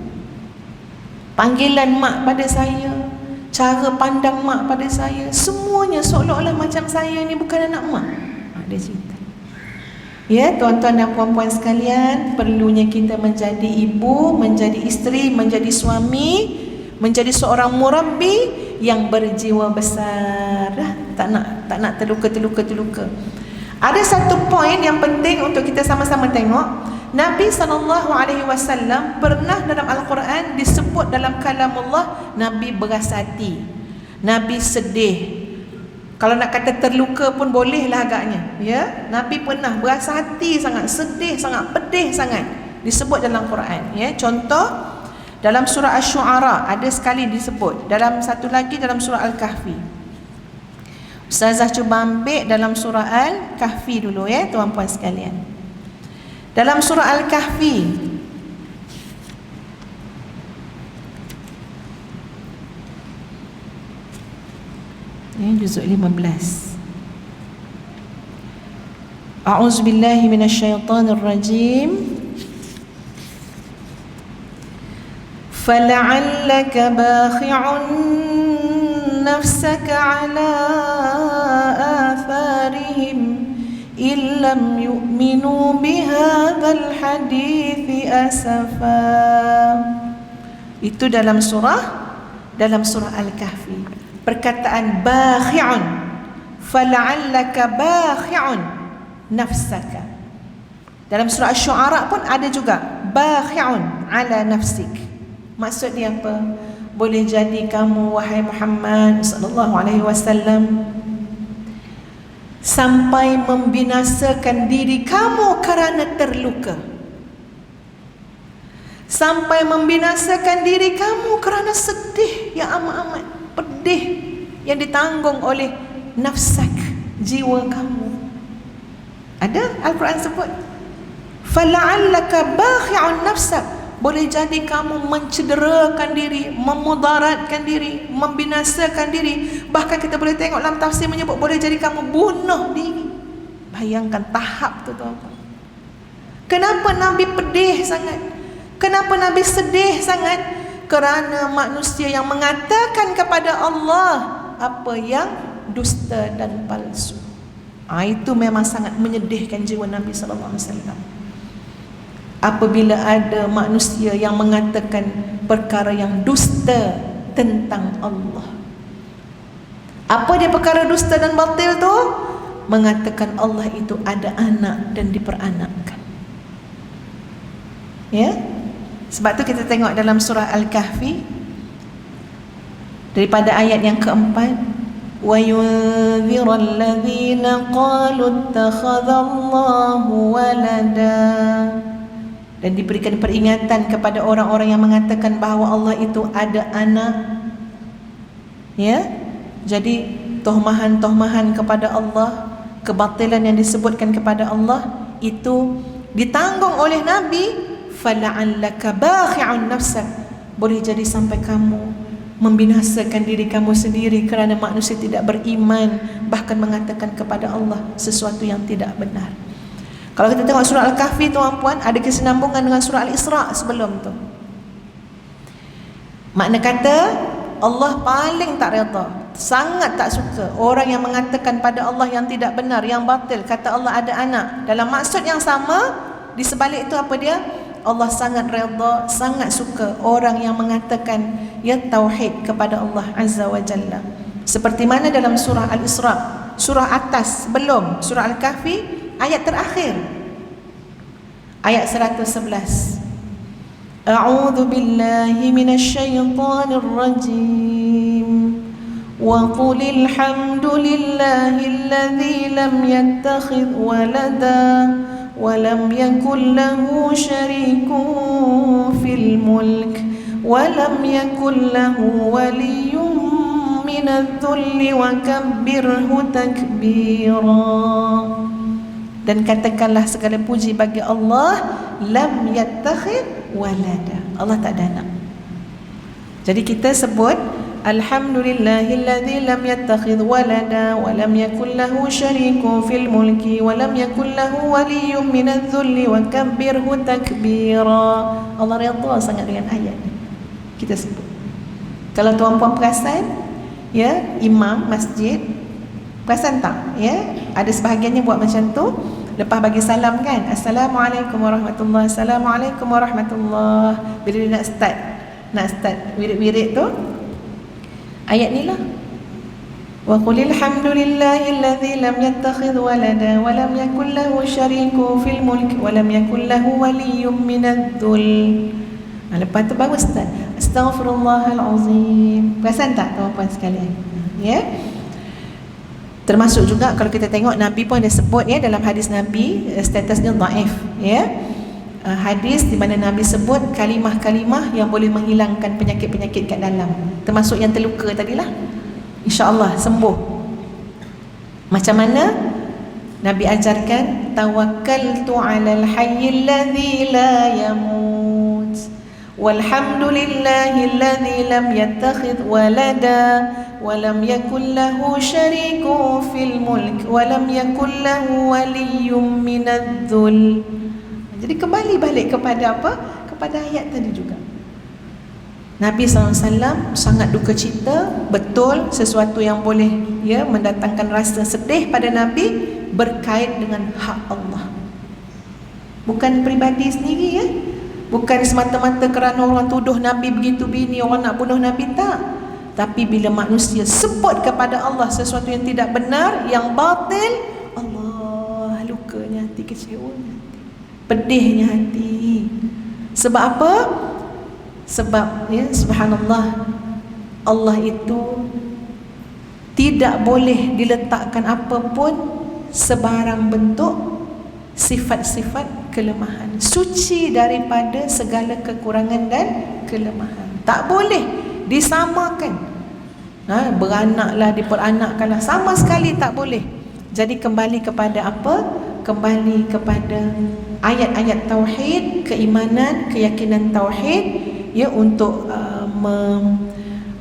Panggilan mak pada saya, cara pandang mak pada saya, semuanya seolah-olah macam saya ni bukan anak mak. Dia cerita. Ya, tuan-tuan dan puan-puan sekalian, perlunya kita menjadi ibu, menjadi isteri, menjadi suami, menjadi seorang murabbi yang berjiwa besar. Tak nak terluka. Ada satu poin yang penting untuk kita sama-sama tengok. Nabi SAW pernah dalam Al-Quran disebut dalam kalamullah, Nabi berasa hati, Nabi sedih. Kalau nak kata terluka pun bolehlah agaknya, ya. Nabi pernah berasa hati sangat, sedih sangat, pedih sangat, disebut dalam Quran, ya. Contoh dalam surah Asy-Syu'ara ada sekali disebut, dalam satu lagi dalam surah Al-Kahfi. Ustazah cuba ambil dalam surah Al-Kahfi dulu, ya, tuan-puan sekalian. Dalam surah Al-Kahfi, juzuk 15. A'udzubillahi minasyaitonir rajim. Fala'allaka bakhi'un nafsaka 'ala atharihim illam yu'minu bihadzal hadithi asafa. Itu dalam surah Al-Kahfi. Perkataan bakhi'un, fala'allaka bakhi'un nafsaka. Dalam surah Asy-Syu'ara pun ada juga bakhi'un ala nafsik. Maksud dia apa? Boleh jadi kamu, wahai Muhammad sallallahu alaihi wasallam, sampai membinasakan diri kamu kerana terluka, sampai membinasakan diri kamu kerana sedih yang amat-amat pedih yang ditanggung oleh nafsak, jiwa kamu. Ada Al-Quran sebut, fala'allaka bakhi'un nafsak, boleh jadi kamu mencederakan diri, memudaratkan diri, membinasakan diri. Bahkan kita boleh tengok dalam tafsir menyebut boleh jadi kamu bunuh diri. Bayangkan tahap tu, tuan-tuan. Kenapa Nabi pedih sangat? Kenapa Nabi sedih sangat? Kerana manusia yang mengatakan kepada Allah apa yang dusta dan palsu. Itu memang sangat menyedihkan jiwa Nabi sallallahu alaihi wasallam. Apabila ada manusia yang mengatakan perkara yang dusta tentang Allah. Apa dia perkara dusta dan batil tu? Mengatakan Allah itu ada anak dan diperanakkan. Ya? Sebab tu kita tengok dalam surah Al-Kahfi daripada ayat yang keempat, wa yunzirul ladzina qalu ittakhadallahu walada, dan diberikan peringatan kepada orang-orang yang mengatakan bahawa Allah itu ada anak. Ya? Jadi tohmahan-tohmahan kepada Allah, kebatilan yang disebutkan kepada Allah itu ditanggung oleh Nabi. Fala'allaka bakhi'un nafsak, boleh jadi sampai kamu membinasakan diri kamu sendiri kerana manusia tidak beriman, bahkan mengatakan kepada Allah sesuatu yang tidak benar. Kalau kita tengok surah Al-Kahfi tuan-puan, ada kesinambungan dengan surah Al-Isra sebelum tu. Makna kata Allah paling tak redha, sangat tak suka orang yang mengatakan pada Allah yang tidak benar, yang batil, kata Allah ada anak. Dalam maksud yang sama, di sebalik itu apa dia? Allah sangat redha, sangat suka orang yang mengatakan ya tauhid kepada Allah Azza wa Jalla. Seperti mana dalam surah Al-Isra, surah atas sebelum surah Al-Kahfi, ayat terakhir, ayat 111. A'udzu billahi minasyaitonir rajim. Wa qulil hamdulillahilladzi lam yattakhidh walada ولم يكن له شريك في الملك ولم يكن له ولي من الذل وكبره تكبيرا. Dan katakanlah segala puji bagi Allah, lam yattakhid walada, Allah tak ada anak. Jadi kita sebut alhamdulillahilladzi lam yattakhidh walada wa lam yakul lahu syarikun fil mulki wa lam yakul lahu waliyyun minadh dhulli wa kabbirhu takbira. Allah redha sangat dengan ayat ni. Kita sebut. Kalau tuan-puan perasan, ya, imam masjid, perasan tak? Ya, ada sebahagiannya buat macam tu. Lepas bagi salam kan, Assalamualaikum warahmatullahi, Assalamualaikum warahmatullahi. Bila dia nak start wirid-wirid tu, ayat ni lah. Wa qulil hamdulillahilladzi lam yattakhidh walada wa lam yakul lahu syarikun fil mulk wa lam yakul lahu waliyyun minadh dhul. Lepas tu baru start astaghfirullahal azim. Perasan tak tuan-puan sekalian? Ya. Termasuk juga kalau kita tengok Nabi pun ada sebut ya, dalam hadis Nabi statusnya dhaif ya. Hadis di mana Nabi sebut kalimah-kalimah yang boleh menghilangkan penyakit-penyakit kat dalam, termasuk yang terluka tadilah, insya-Allah sembuh. Macam mana Nabi ajarkan, tawakkaltu 'alal hayyil ladzi la yamut walhamdulillahilladzi lam yattakhidh walada wa lam yakul lahu syarikun fil mulk wa lam yakul lahu waliyyun minadh dhul. Jadi kembali balik kepada apa? Kepada ayat tadi juga. Nabi SAW sangat duka cita, betul sesuatu yang boleh ya mendatangkan rasa sedih pada Nabi berkait dengan hak Allah. Bukan peribadi sendiri ya. Bukan semata-mata kerana orang tuduh Nabi begitu bini, orang nak bunuh Nabi, tak. Tapi bila manusia sebut kepada Allah sesuatu yang tidak benar, yang batil, Allah lukanya hati, kecewanya hati, pedihnya hati. Sebab apa? Sebab ya, subhanallah, Allah itu tidak boleh diletakkan apapun sebarang bentuk sifat-sifat kelemahan, suci daripada segala kekurangan dan kelemahan. Tak boleh disamakan. Beranaklah, diperanakkanlah, sama sekali tak boleh. Jadi kembali kepada apa? Kembali kepada ayat-ayat tauhid, keimanan, keyakinan tauhid ya, untuk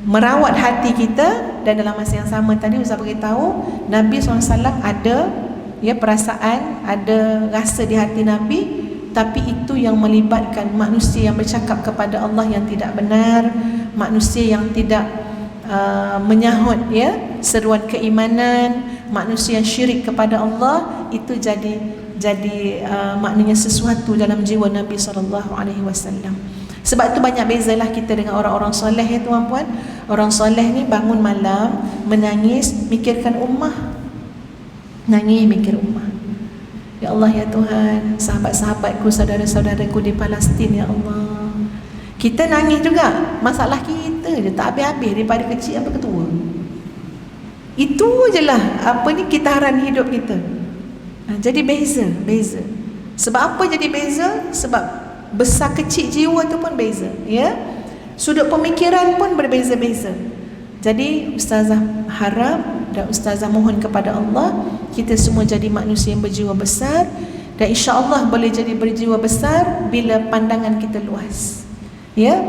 merawat hati kita. Dan dalam masa yang sama tadi Ustaz beritahu, Nabi SAW ada ya perasaan, ada rasa di hati Nabi tapi itu yang melibatkan manusia yang bercakap kepada Allah yang tidak benar, manusia yang tidak menyahut seruan keimanan, manusia yang syirik kepada Allah, itu jadi maknanya sesuatu dalam jiwa Nabi SAW. Sebab tu banyak bezalah kita dengan orang-orang soleh ya tuan-puan. Orang soleh ni bangun malam menangis mikirkan ummah, nangis mikir ummah. Ya Allah ya Tuhan, sahabat-sahabatku, saudara-saudaraku di Palestin, ya Allah. Kita nangis juga, masalah kita je tak habis-habis daripada kecil sampai ketua. Itu je lah kitaran hidup kita. Jadi beza. Sebab apa jadi beza? Sebab besar kecil jiwa tu pun beza, ya. Sudut pemikiran pun berbeza-beza. Jadi ustazah harap dan ustazah mohon kepada Allah, kita semua jadi manusia yang berjiwa besar, dan insya-Allah boleh jadi berjiwa besar bila pandangan kita luas. Ya,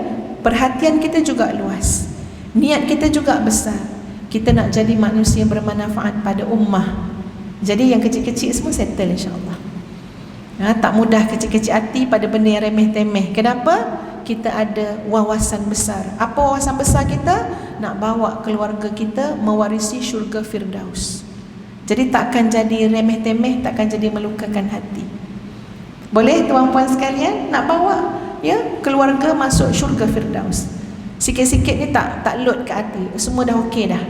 perhatian kita juga luas. Niat kita juga besar. Kita nak jadi manusia yang bermanfaat pada ummah. Jadi yang kecil-kecil semua settle insya-Allah. Tak mudah kecil-kecil hati pada benda yang remeh-temeh. Kenapa? Kita ada wawasan besar. Apa wawasan besar kita? Nak bawa keluarga kita mewarisi syurga Firdaus. Jadi takkan jadi remeh-temeh, takkan jadi melukakan hati. Boleh tuan-puan sekalian nak bawa keluarga masuk syurga Firdaus. Sikit-sikit ni tak load ke hati. Semua dah okey dah.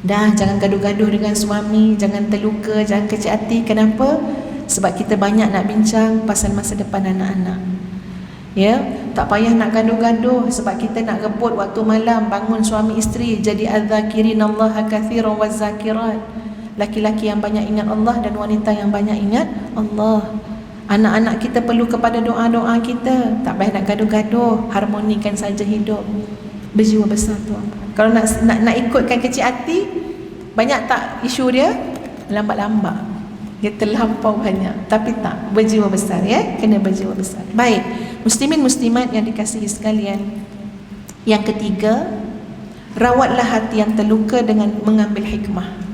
Dah, jangan gaduh-gaduh dengan suami, jangan terluka, jangan kecil hati. Kenapa? Sebab kita banyak nak bincang pasal masa depan anak-anak. Ya, tak payah nak gaduh-gaduh sebab kita nak rebut waktu malam bangun suami isteri jadi adzakirin-allaha katsiran wazakirat. Laki-laki yang banyak ingat Allah dan wanita yang banyak ingat Allah. Anak-anak kita perlu kepada doa-doa kita. Tak payah nak gaduh-gaduh, harmonikan saja hidup. Berjiwa besar tu. Kalau nak ikutkan kecil hati, banyak tak isu dia? Lambat-lambat. Dia terlampau banyak. Tapi tak, berjiwa besar ya. Kena berjiwa besar. Baik, muslimin muslimat yang dikasihi sekalian. Yang ketiga, rawatlah hati yang terluka dengan mengambil hikmah.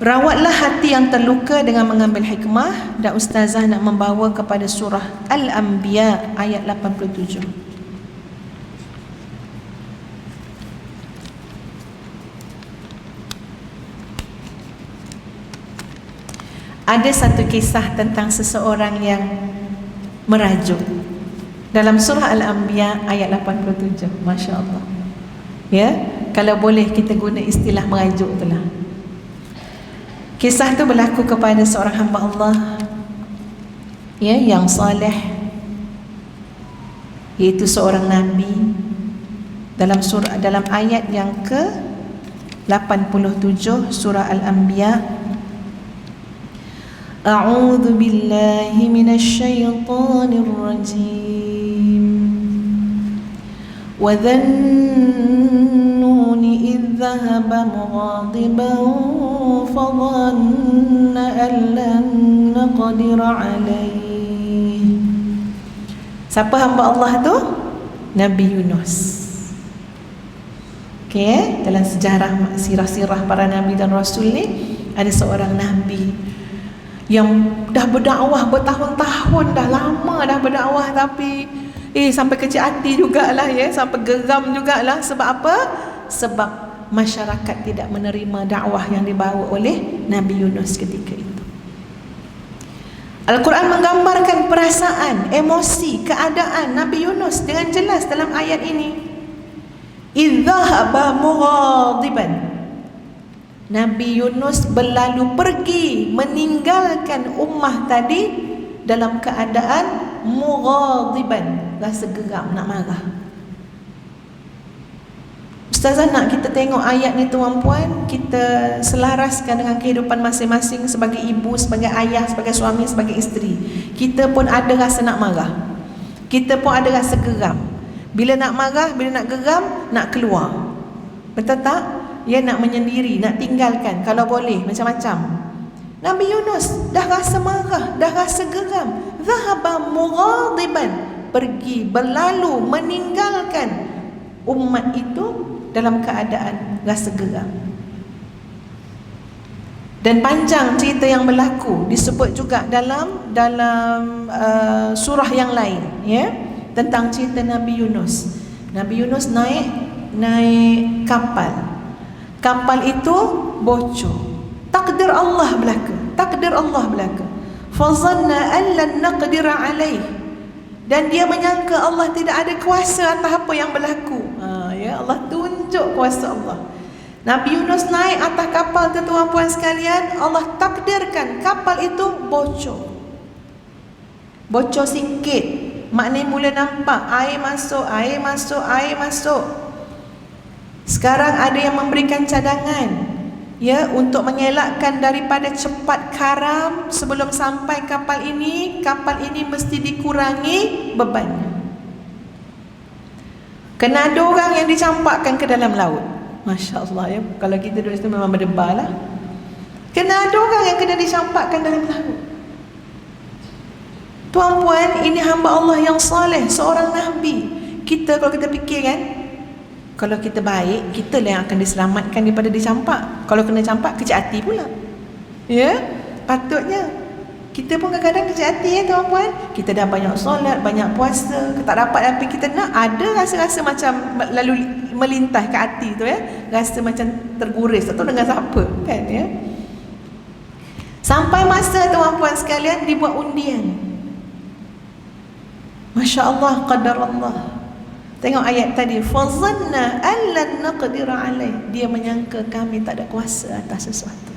Rawatlah hati yang terluka dengan mengambil hikmah. Dan ustazah nak membawa kepada surah Al-Anbiya ayat 87. Ada satu kisah tentang seseorang yang merajuk dalam surah Al-Anbiya ayat 87. Masya Allah. Ya, kalau boleh kita guna istilah merajuk itulah. Kisah itu berlaku kepada seorang hamba Allah yang saleh, iaitu seorang nabi. Dalam ayat yang ke 87 surah Al-Anbiya, A'udzu billahi minasy syaithanir rajim. Wa dhannuni idh dhahaba mughadiban fa dhanna an lan naqdir alayhi. Siapa hamba Allah tu? Nabi Yunus. Okey, dalam sejarah sirah-sirah para nabi dan rasul ni ada seorang nabi yang dah berdakwah bertahun-tahun, dah lama dah berdakwah, tapi sampai kecil hati jugalah sampai geram jugalah. Sebab apa? Sebab masyarakat tidak menerima dakwah yang dibawa oleh Nabi Yunus ketika itu. Al-Quran menggambarkan perasaan, emosi, keadaan Nabi Yunus dengan jelas dalam ayat ini. Idzahaba mughadiban. Nabi Yunus berlalu pergi meninggalkan ummah tadi dalam keadaan mughadiban, rasa geram, nak marah. Ustazah nak kita tengok ayat ni tuan-puan, kita selaraskan dengan kehidupan masing-masing sebagai ibu, sebagai ayah, sebagai suami, sebagai isteri. Kita pun ada rasa nak marah. Kita pun ada rasa geram. Bila nak marah, bila nak geram, nak keluar. Betul tak? Nak menyendiri, nak tinggalkan kalau boleh, macam-macam. Nabi Yunus dah rasa marah, dah rasa geram. Zahaba mughadiban, pergi, berlalu, meninggalkan umat itu dalam keadaan rasa geram. Dan panjang cerita yang berlaku, disebut juga dalam surah yang lain, ya, tentang cerita Nabi Yunus. Nabi Yunus naik kapal. Kapal itu bocor. Takdir Allah belaka. Fazanna an lan naqdir alaih. Dan dia menyangka Allah tidak ada kuasa atas apa yang berlaku. Ya, Allah tunjuk kuasa Allah. Nabi Yunus naik atas kapal tu, tuan-puan sekalian, Allah takdirkan kapal itu bocor. Bocor sikit, maknanya mula nampak air masuk. Sekarang ada yang memberikan cadangan, ya, untuk mengelakkan daripada cepat karam. Sebelum sampai kapal ini mesti dikurangi bebannya. Kena ada orang yang dicampakkan ke dalam laut. Masya Allah, ya, kalau kita duduk situ memang berdebar lah. Kena ada orang yang kena dicampakkan dalam laut. Tuan-puan, ini hamba Allah yang saleh, seorang Nabi. Kita kalau kita fikir kan, kalau kita baik, kita lah yang akan diselamatkan daripada dicampak. Kalau kena campak, kecil hati pula. Ya, patutnya. Kita pun kadang-kadang kecil hati, ya tuan-puan. Kita dah banyak solat, banyak puasa, tak dapat apa kita nak, ada rasa-rasa macam lalu melintas ke hati tu, ya. Rasa macam terguris, tak tahu dengan siapa, kan, ya. Sampai masa tuan-puan sekalian dibuat undian. Masya Allah, qadar Allah. Tengok ayat tadi, fazanna allan naqdir alaih. Dia menyangka kami tak ada kuasa atas sesuatu,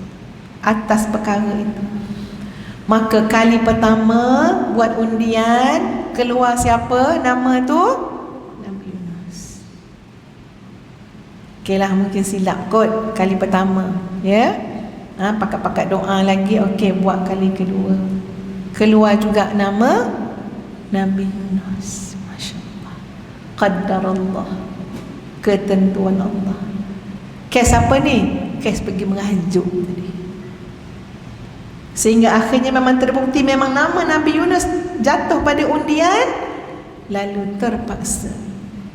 atas perkara itu. Maka kali pertama buat undian, keluar siapa nama tu? Nabi Yunus. Okeylah, mungkin silap kot kali pertama, ya. Pakat-pakat doa lagi, okey, buat kali kedua. Keluar juga nama Nabi Yunus. Masya-Allah. Qaddarallah. Ketentuan Allah. Kes apa ni? Kes pergi mengajuk tadi. Sehingga akhirnya memang terbukti memang nama Nabi Yunus jatuh pada undian, lalu terpaksa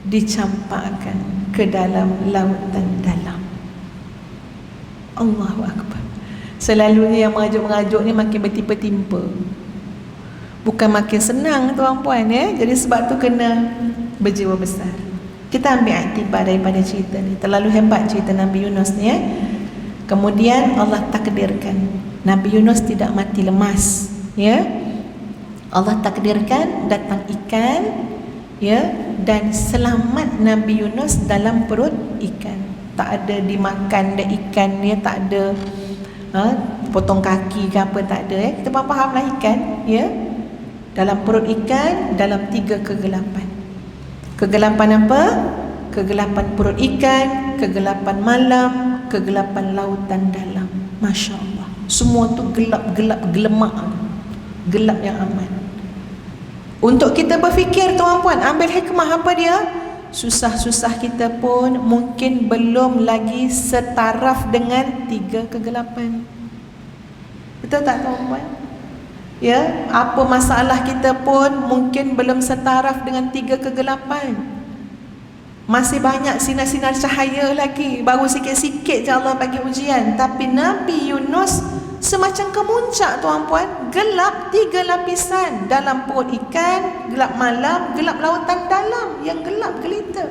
dicampakkan ke dalam lautan dalam. Allahu Akbar. Selalunya yang mengajuk-mengajuk ni makin bertimpa-timpa, bukan makin senang, tuan-puan, ya. Jadi sebab tu kena berjiwa besar. Kita ambil iktibar daripada cerita ni. Terlalu hebat cerita Nabi Yunus ni, ya. Kemudian Allah takdirkan Nabi Yunus tidak mati lemas, ya. Allah takdirkan datang ikan, ya, dan selamat Nabi Yunus dalam perut ikan. Tak ada dimakan dah ikan dia, tak ada potong kaki ke apa, tak ada, ya. Kita faham-fahamlah ikan, ya. Dalam perut ikan, dalam 3 kegelapan. Kegelapan apa? Kegelapan perut ikan, kegelapan malam, kegelapan lautan dalam. Masya Allah. Semua tu gelap-gelap, gelemak, gelap yang aman. Untuk kita berfikir, tuan-puan, ambil hikmah apa dia? Susah-susah kita pun mungkin belum lagi setaraf dengan 3 kegelapan. Betul tak, tuan-puan? Ya, apa masalah kita pun mungkin belum setaraf dengan 3 kegelapan. Masih banyak sinar-sinar cahaya lagi. Baru sikit-sikit je Allah bagi ujian. Tapi Nabi Yunus semacam kemuncak, tuan-puan. Gelap 3 lapisan. Dalam perut ikan, gelap malam, gelap lautan dalam yang gelap gelita.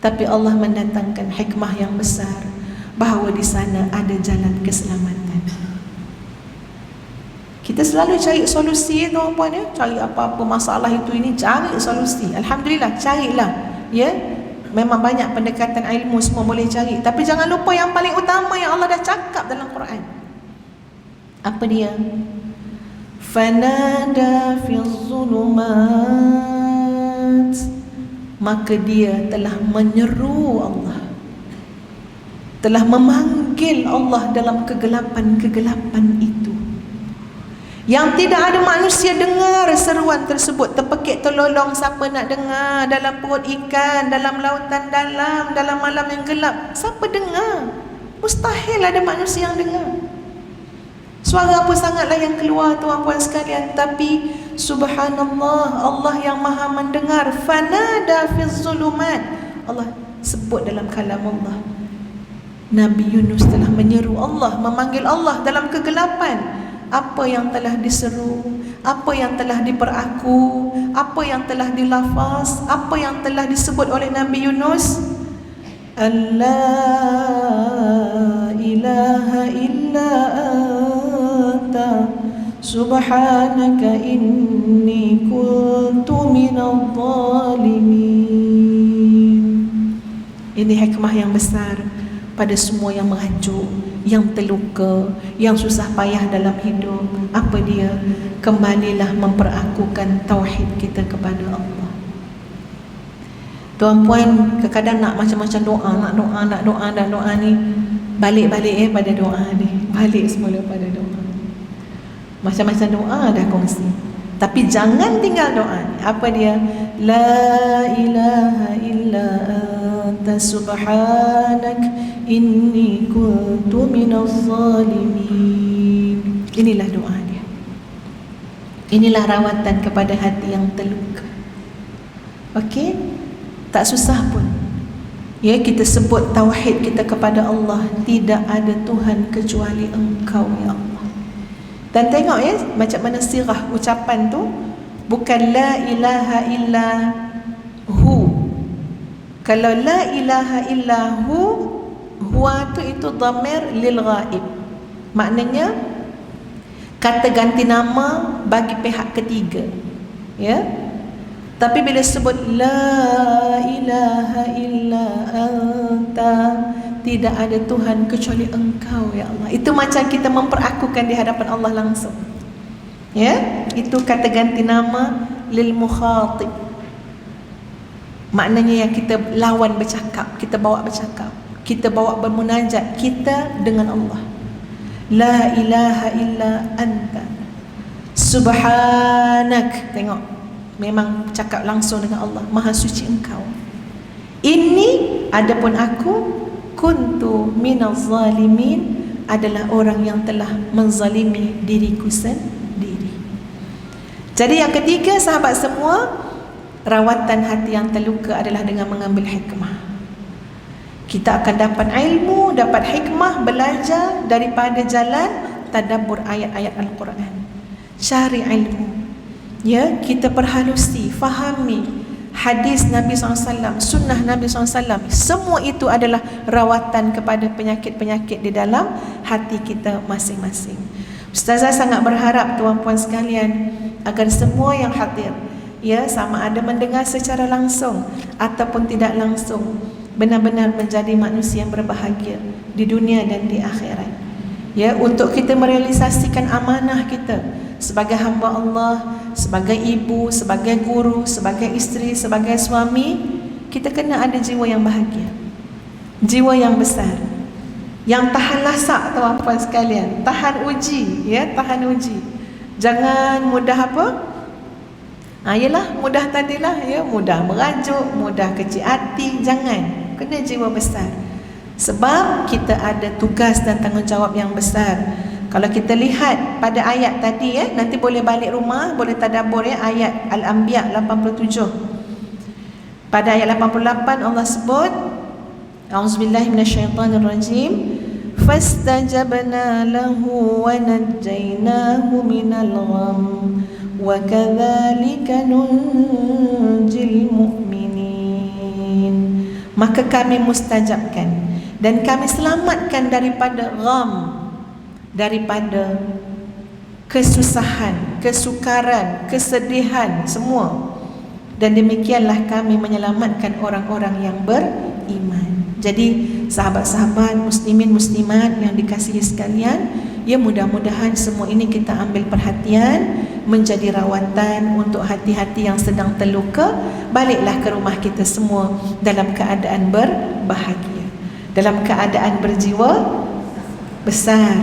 Tapi Allah mendatangkan hikmah yang besar, bahawa di sana ada jalan keselamatan. Kita selalu cari solusi, tuan-puan, ya. Cari apa-apa masalah itu ini, cari solusi. Alhamdulillah, carilah. Ya, memang banyak pendekatan ilmu semua boleh cari. Tapi jangan lupa yang paling utama yang Allah dah cakap dalam Quran. Apa dia? Fanada fi zulumat. Maka dia telah menyeru Allah, telah memanggil Allah dalam kegelapan-kegelapan itu, yang tidak ada manusia dengar seruan tersebut. Terpekik terlolong, siapa nak dengar? Dalam perut ikan, dalam lautan dalam, dalam malam yang gelap, siapa dengar? Mustahil ada manusia yang dengar. Suara apa sangatlah yang keluar, tuan-puan sekalian. Tapi subhanallah, Allah yang maha mendengar. Fanada fi zulumat. Allah sebut dalam kalam Allah, Nabi Yunus telah menyeru Allah, memanggil Allah dalam kegelapan. Apa yang telah diseru, apa yang telah diperaku, apa yang telah dilafaz, apa yang telah disebut oleh Nabi Yunus? Allah ilaha illa anta subhanaka inni kuntu minadh dhalimin. Ini hikmah yang besar pada semua yang mengajuk, yang terluka, yang susah payah dalam hidup. Apa dia? Kembalilah memperakukan tauhid kita kepada Allah. Tuan-puan, kadang-kadang nak macam-macam doa, nak doa ni, balik-balik pada doa ni. Balik semula pada doa. Macam-macam doa dah kongsi, tapi jangan tinggal doa ni. Apa dia? La ilaha illa anta subhanak inni kuntu minadh dhalimin. Inilah doa dia. Inilah rawatan kepada hati yang terluka. Okey? Tak susah pun. Ya, kita sebut tauhid kita kepada Allah. Tidak ada Tuhan kecuali Engkau, ya Allah. Dan tengok ya, macam mana sirah ucapan tu. Bukan la ilaha illa hu. Kalau la ilaha illa hu, huwa tu itu dhamir lil ghaib. Maknanya kata ganti nama bagi pihak ketiga. Ya. Tapi bila sebut la ilaha illa anta, tidak ada Tuhan kecuali Engkau, ya Allah, itu macam kita memperakukan di hadapan Allah langsung. Ya, itu kata ganti nama lil mukhatib. Maknanya yang kita lawan bercakap, kita bawa bercakap, kita bawa bermunajat kita dengan Allah. La ilaha illa anta subhanak. Tengok, memang cakap langsung dengan Allah. Maha suci Engkau. Ini adapun aku kuntu minaz zalimin, adalah orang yang telah menzalimi diriku sendiri. Jadi yang ketiga, sahabat semua, rawatan hati yang terluka adalah dengan mengambil hikmah. Kita akan dapat ilmu, dapat hikmah, belajar daripada jalan tadabbur ayat-ayat Al-Quran. Cari ilmu. Ya, kita perhalusi, fahami hadis Nabi SAW, sunnah Nabi SAW. Semua itu adalah rawatan kepada penyakit-penyakit di dalam hati kita masing-masing. Ustazah sangat berharap tuan-puan sekalian agar semua yang hadir, ya, sama ada mendengar secara langsung ataupun tidak langsung, benar-benar menjadi manusia yang berbahagia di dunia dan di akhirat. Ya, untuk kita merealisasikan amanah kita sebagai hamba Allah, sebagai ibu, sebagai guru, sebagai isteri, sebagai suami, kita kena ada jiwa yang bahagia, jiwa yang besar, yang tahan lasak, tuan-puan sekalian, tahan uji, ya, tahan uji. Jangan mudah apa? Yalah, mudah tadilah, ya, mudah merajuk, mudah kecil hati. Jangan, kena jiwa besar. Sebab kita ada tugas dan tanggungjawab yang besar. Kalau kita lihat pada ayat tadi, ya, nanti boleh balik rumah, boleh tadabbur, ya, ayat Al-Anbiya 87. Pada ayat 88 Allah sebut, A'udzubillahi minasyaitonirrajim, fastajabna lahu wa najjaynahu minal gham wa kadzalika nunjil mu'minin. Maka kami mustajabkan dan kami selamatkan daripada gham, daripada kesusahan, kesukaran, kesedihan semua. Dan demikianlah kami menyelamatkan orang-orang yang beriman. Jadi sahabat-sahabat muslimin muslimat yang dikasihi sekalian, ya, mudah-mudahan semua ini kita ambil perhatian, menjadi rawatan untuk hati-hati yang sedang terluka. Baliklah ke rumah kita semua dalam keadaan berbahagia, dalam keadaan berjiwa besar,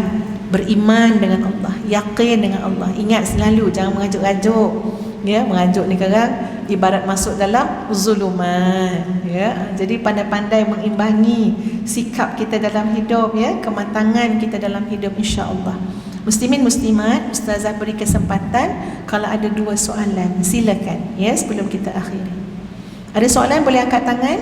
beriman dengan Allah, yakin dengan Allah. Ingat selalu, jangan mengajuk-ajuk. Ya, mengajuk ni sekarang ibarat masuk dalam zulumat. Ya, jadi pandai-pandai mengimbangi sikap kita dalam hidup, ya, kematangan kita dalam hidup, insya-Allah. Muslimin muslimat, ustazah beri kesempatan kalau ada 2 soalan, silakan, ya, sebelum kita akhiri. Ada soalan boleh angkat tangan.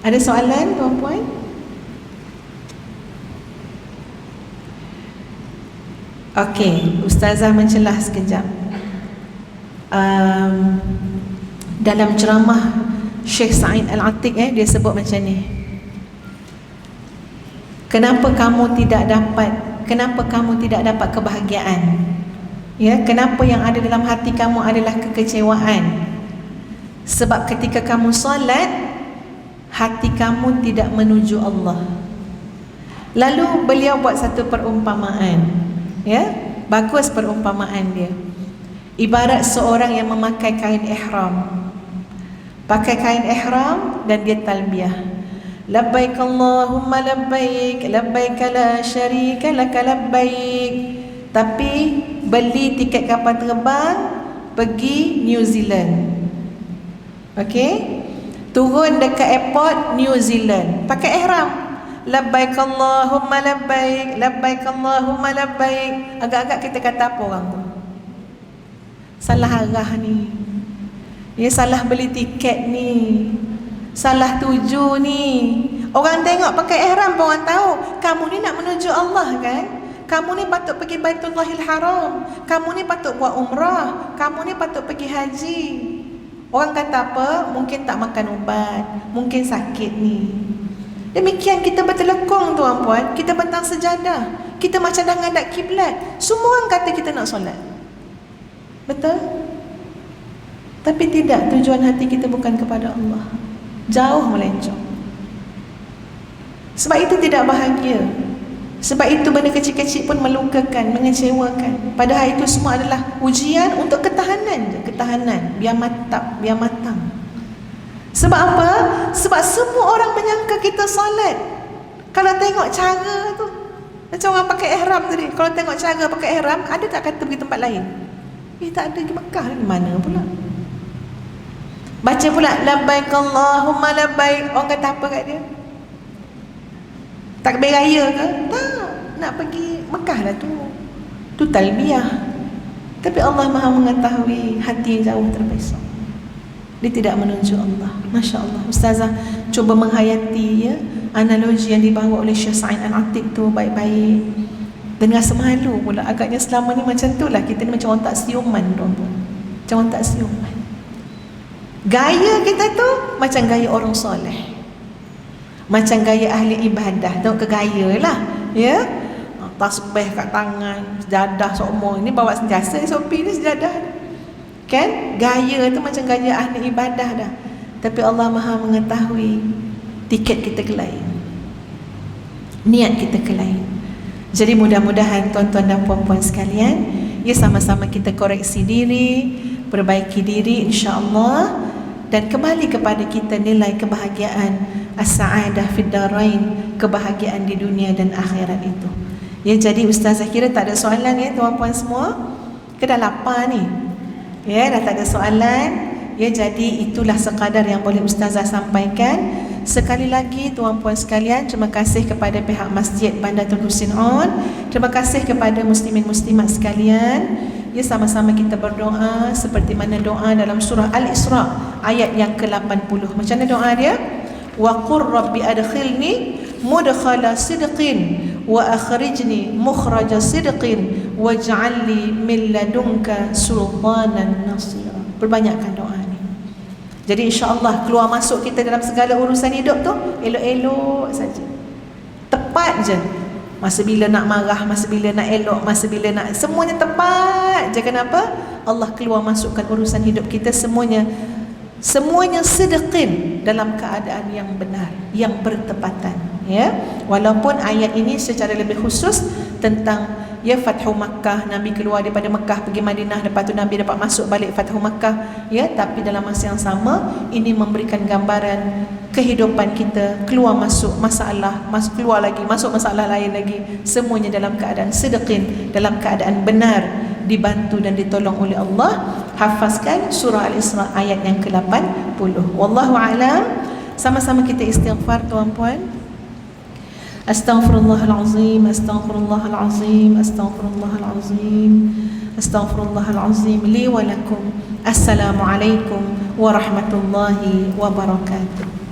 Ada soalan tuan-puan? Okey, Ustazah mencelah sekejap. Dalam ceramah Syekh Sa'id Al-Atiq dia sebut macam ni. Kenapa kamu tidak dapat kebahagiaan? Ya, kenapa yang ada dalam hati kamu adalah kekecewaan? Sebab ketika kamu solat, hati kamu tidak menuju Allah. Lalu beliau buat satu perumpamaan. Ya, bagus perumpamaan dia. Ibarat seorang yang memakai kain ihram. Pakai kain ihram dan dia talbiyah. Labbaik Allahumma labbaik, labbaik la syarika laka labbaik. Tapi beli tiket kapal terbang pergi New Zealand. Okey? Turun dekat airport New Zealand, pakai ihram. Labbaik Allahumma labbaik, labbaik Allahumma labbaik. Agak-agak kita kata apa orang tu? Salah arah ni. Ya, salah beli tiket ni. Salah tuju ni. Orang tengok pakai ihram pun orang tahu kamu ni nak menuju Allah kan? Kamu ni patut pergi Baitullahil Haram. Kamu ni patut buat umrah. Kamu ni patut pergi haji. Orang kata apa? Mungkin tak makan ubat, mungkin sakit ni. Demikian kita bertelekong tuan-puan, kita bentang sejadah, kita macam dah ngadap kiblat. Semua orang kata kita nak solat. Betul? Tapi tidak, tujuan hati kita bukan kepada Allah. Jauh melencong. Sebab itu tidak bahagia. Sebab itu benda kecil-kecil pun melukakan, mengecewakan. Padahal itu semua adalah ujian untuk ketahanan je. Ketahanan, biar mantap, biar matang. Sebab apa? Sebab semua orang menyangka kita solat. Kalau tengok cara tu, macam orang pakai ihram tadi, kalau tengok cara pakai ihram, ada tak kata pergi tempat lain? Tak ada, di Mekah ni mana pula? Baca pula labbaik Allahumma labbaik. Orang kata apa kat dia? Takbir raya ke? Tak, nak pergi Mekah lah tu. Tu talbiyah. Tapi Allah Maha mengetahui hati yang jauh terpesong. Dia tidak menuju Allah. Masya Allah. Ustazah cuba menghayati ya analogi yang dibawa oleh Syekh Sa'id Al-Atiq tu baik-baik. Dan rasa malu pula. Agaknya selama ni macam tu lah. Kita ni macam orang tak siuman. Macam orang tak siuman. Gaya kita tu macam gaya orang soleh, macam gaya ahli ibadah. Tengok ke gaya lah, ya. Tasbih kat tangan, sejadah semua. Ini bawa sentiasa SOP ni sejadah, kan? Gaya tu macam gaya ahli ibadah dah. Tapi Allah Maha mengetahui tiket kita ke lain, niat kita ke lain. Jadi mudah-mudahan tuan-tuan dan puan-puan sekalian, ya sama-sama kita koreksi diri, perbaiki diri insya-Allah, dan kembali kepada kita nilai kebahagiaan as-sa'adah fid darain, kebahagiaan di dunia dan akhirat itu. Ya, jadi Ustazah kira tak ada soalan ya tuan-puan semua. Ke dah lapar ni. Ya, dah tak ada soalan. Ya, jadi itulah sekadar yang boleh Ustazah sampaikan. Sekali lagi tuan-puan sekalian, terima kasih kepada pihak Masjid Bandatul Husin On. Terima kasih kepada muslimin muslimat sekalian. Ya, sama-sama kita berdoa seperti mana doa dalam surah Al-Isra ayat yang ke-80. Macam mana doa dia? Wa qur rabbi adkhilni mudkhala sidqin wa akhrijni mukhraja sidqin waj'alni min ladunka sultanan nasira. Perbanyakkan doa ni. Jadi insya-Allah keluar masuk kita dalam segala urusan hidup tu elok-elok saja. Tepat je. Masa bila nak marah, masa bila nak elok, masa bila nak, semuanya tepat je. Kenapa? Allah keluar masukkan urusan hidup kita semuanya sedekin, dalam keadaan yang benar, yang bertepatan, ya. Walaupun ayat ini secara lebih khusus tentang ya Fathu Makkah, Nabi keluar daripada Makkah pergi Madinah, lepas tu Nabi dapat masuk balik Fathu Makkah, ya, tapi dalam masa yang sama ini memberikan gambaran kehidupan kita, keluar masuk masalah, keluar lagi, masuk masalah lain lagi, semuanya dalam keadaan sedekin, dalam keadaan benar, dibantu dan ditolong oleh Allah. Hafazkan surah Al-Isra ayat yang ke-80. Wallahu a'lam. Sama-sama kita istighfar tuan-puan. Astaghfirullahalazim, astaghfirullahalazim, astaghfirullahalazim, astaghfirullahalazim li wa lakum. Assalamualaikum warahmatullahi wabarakatuh.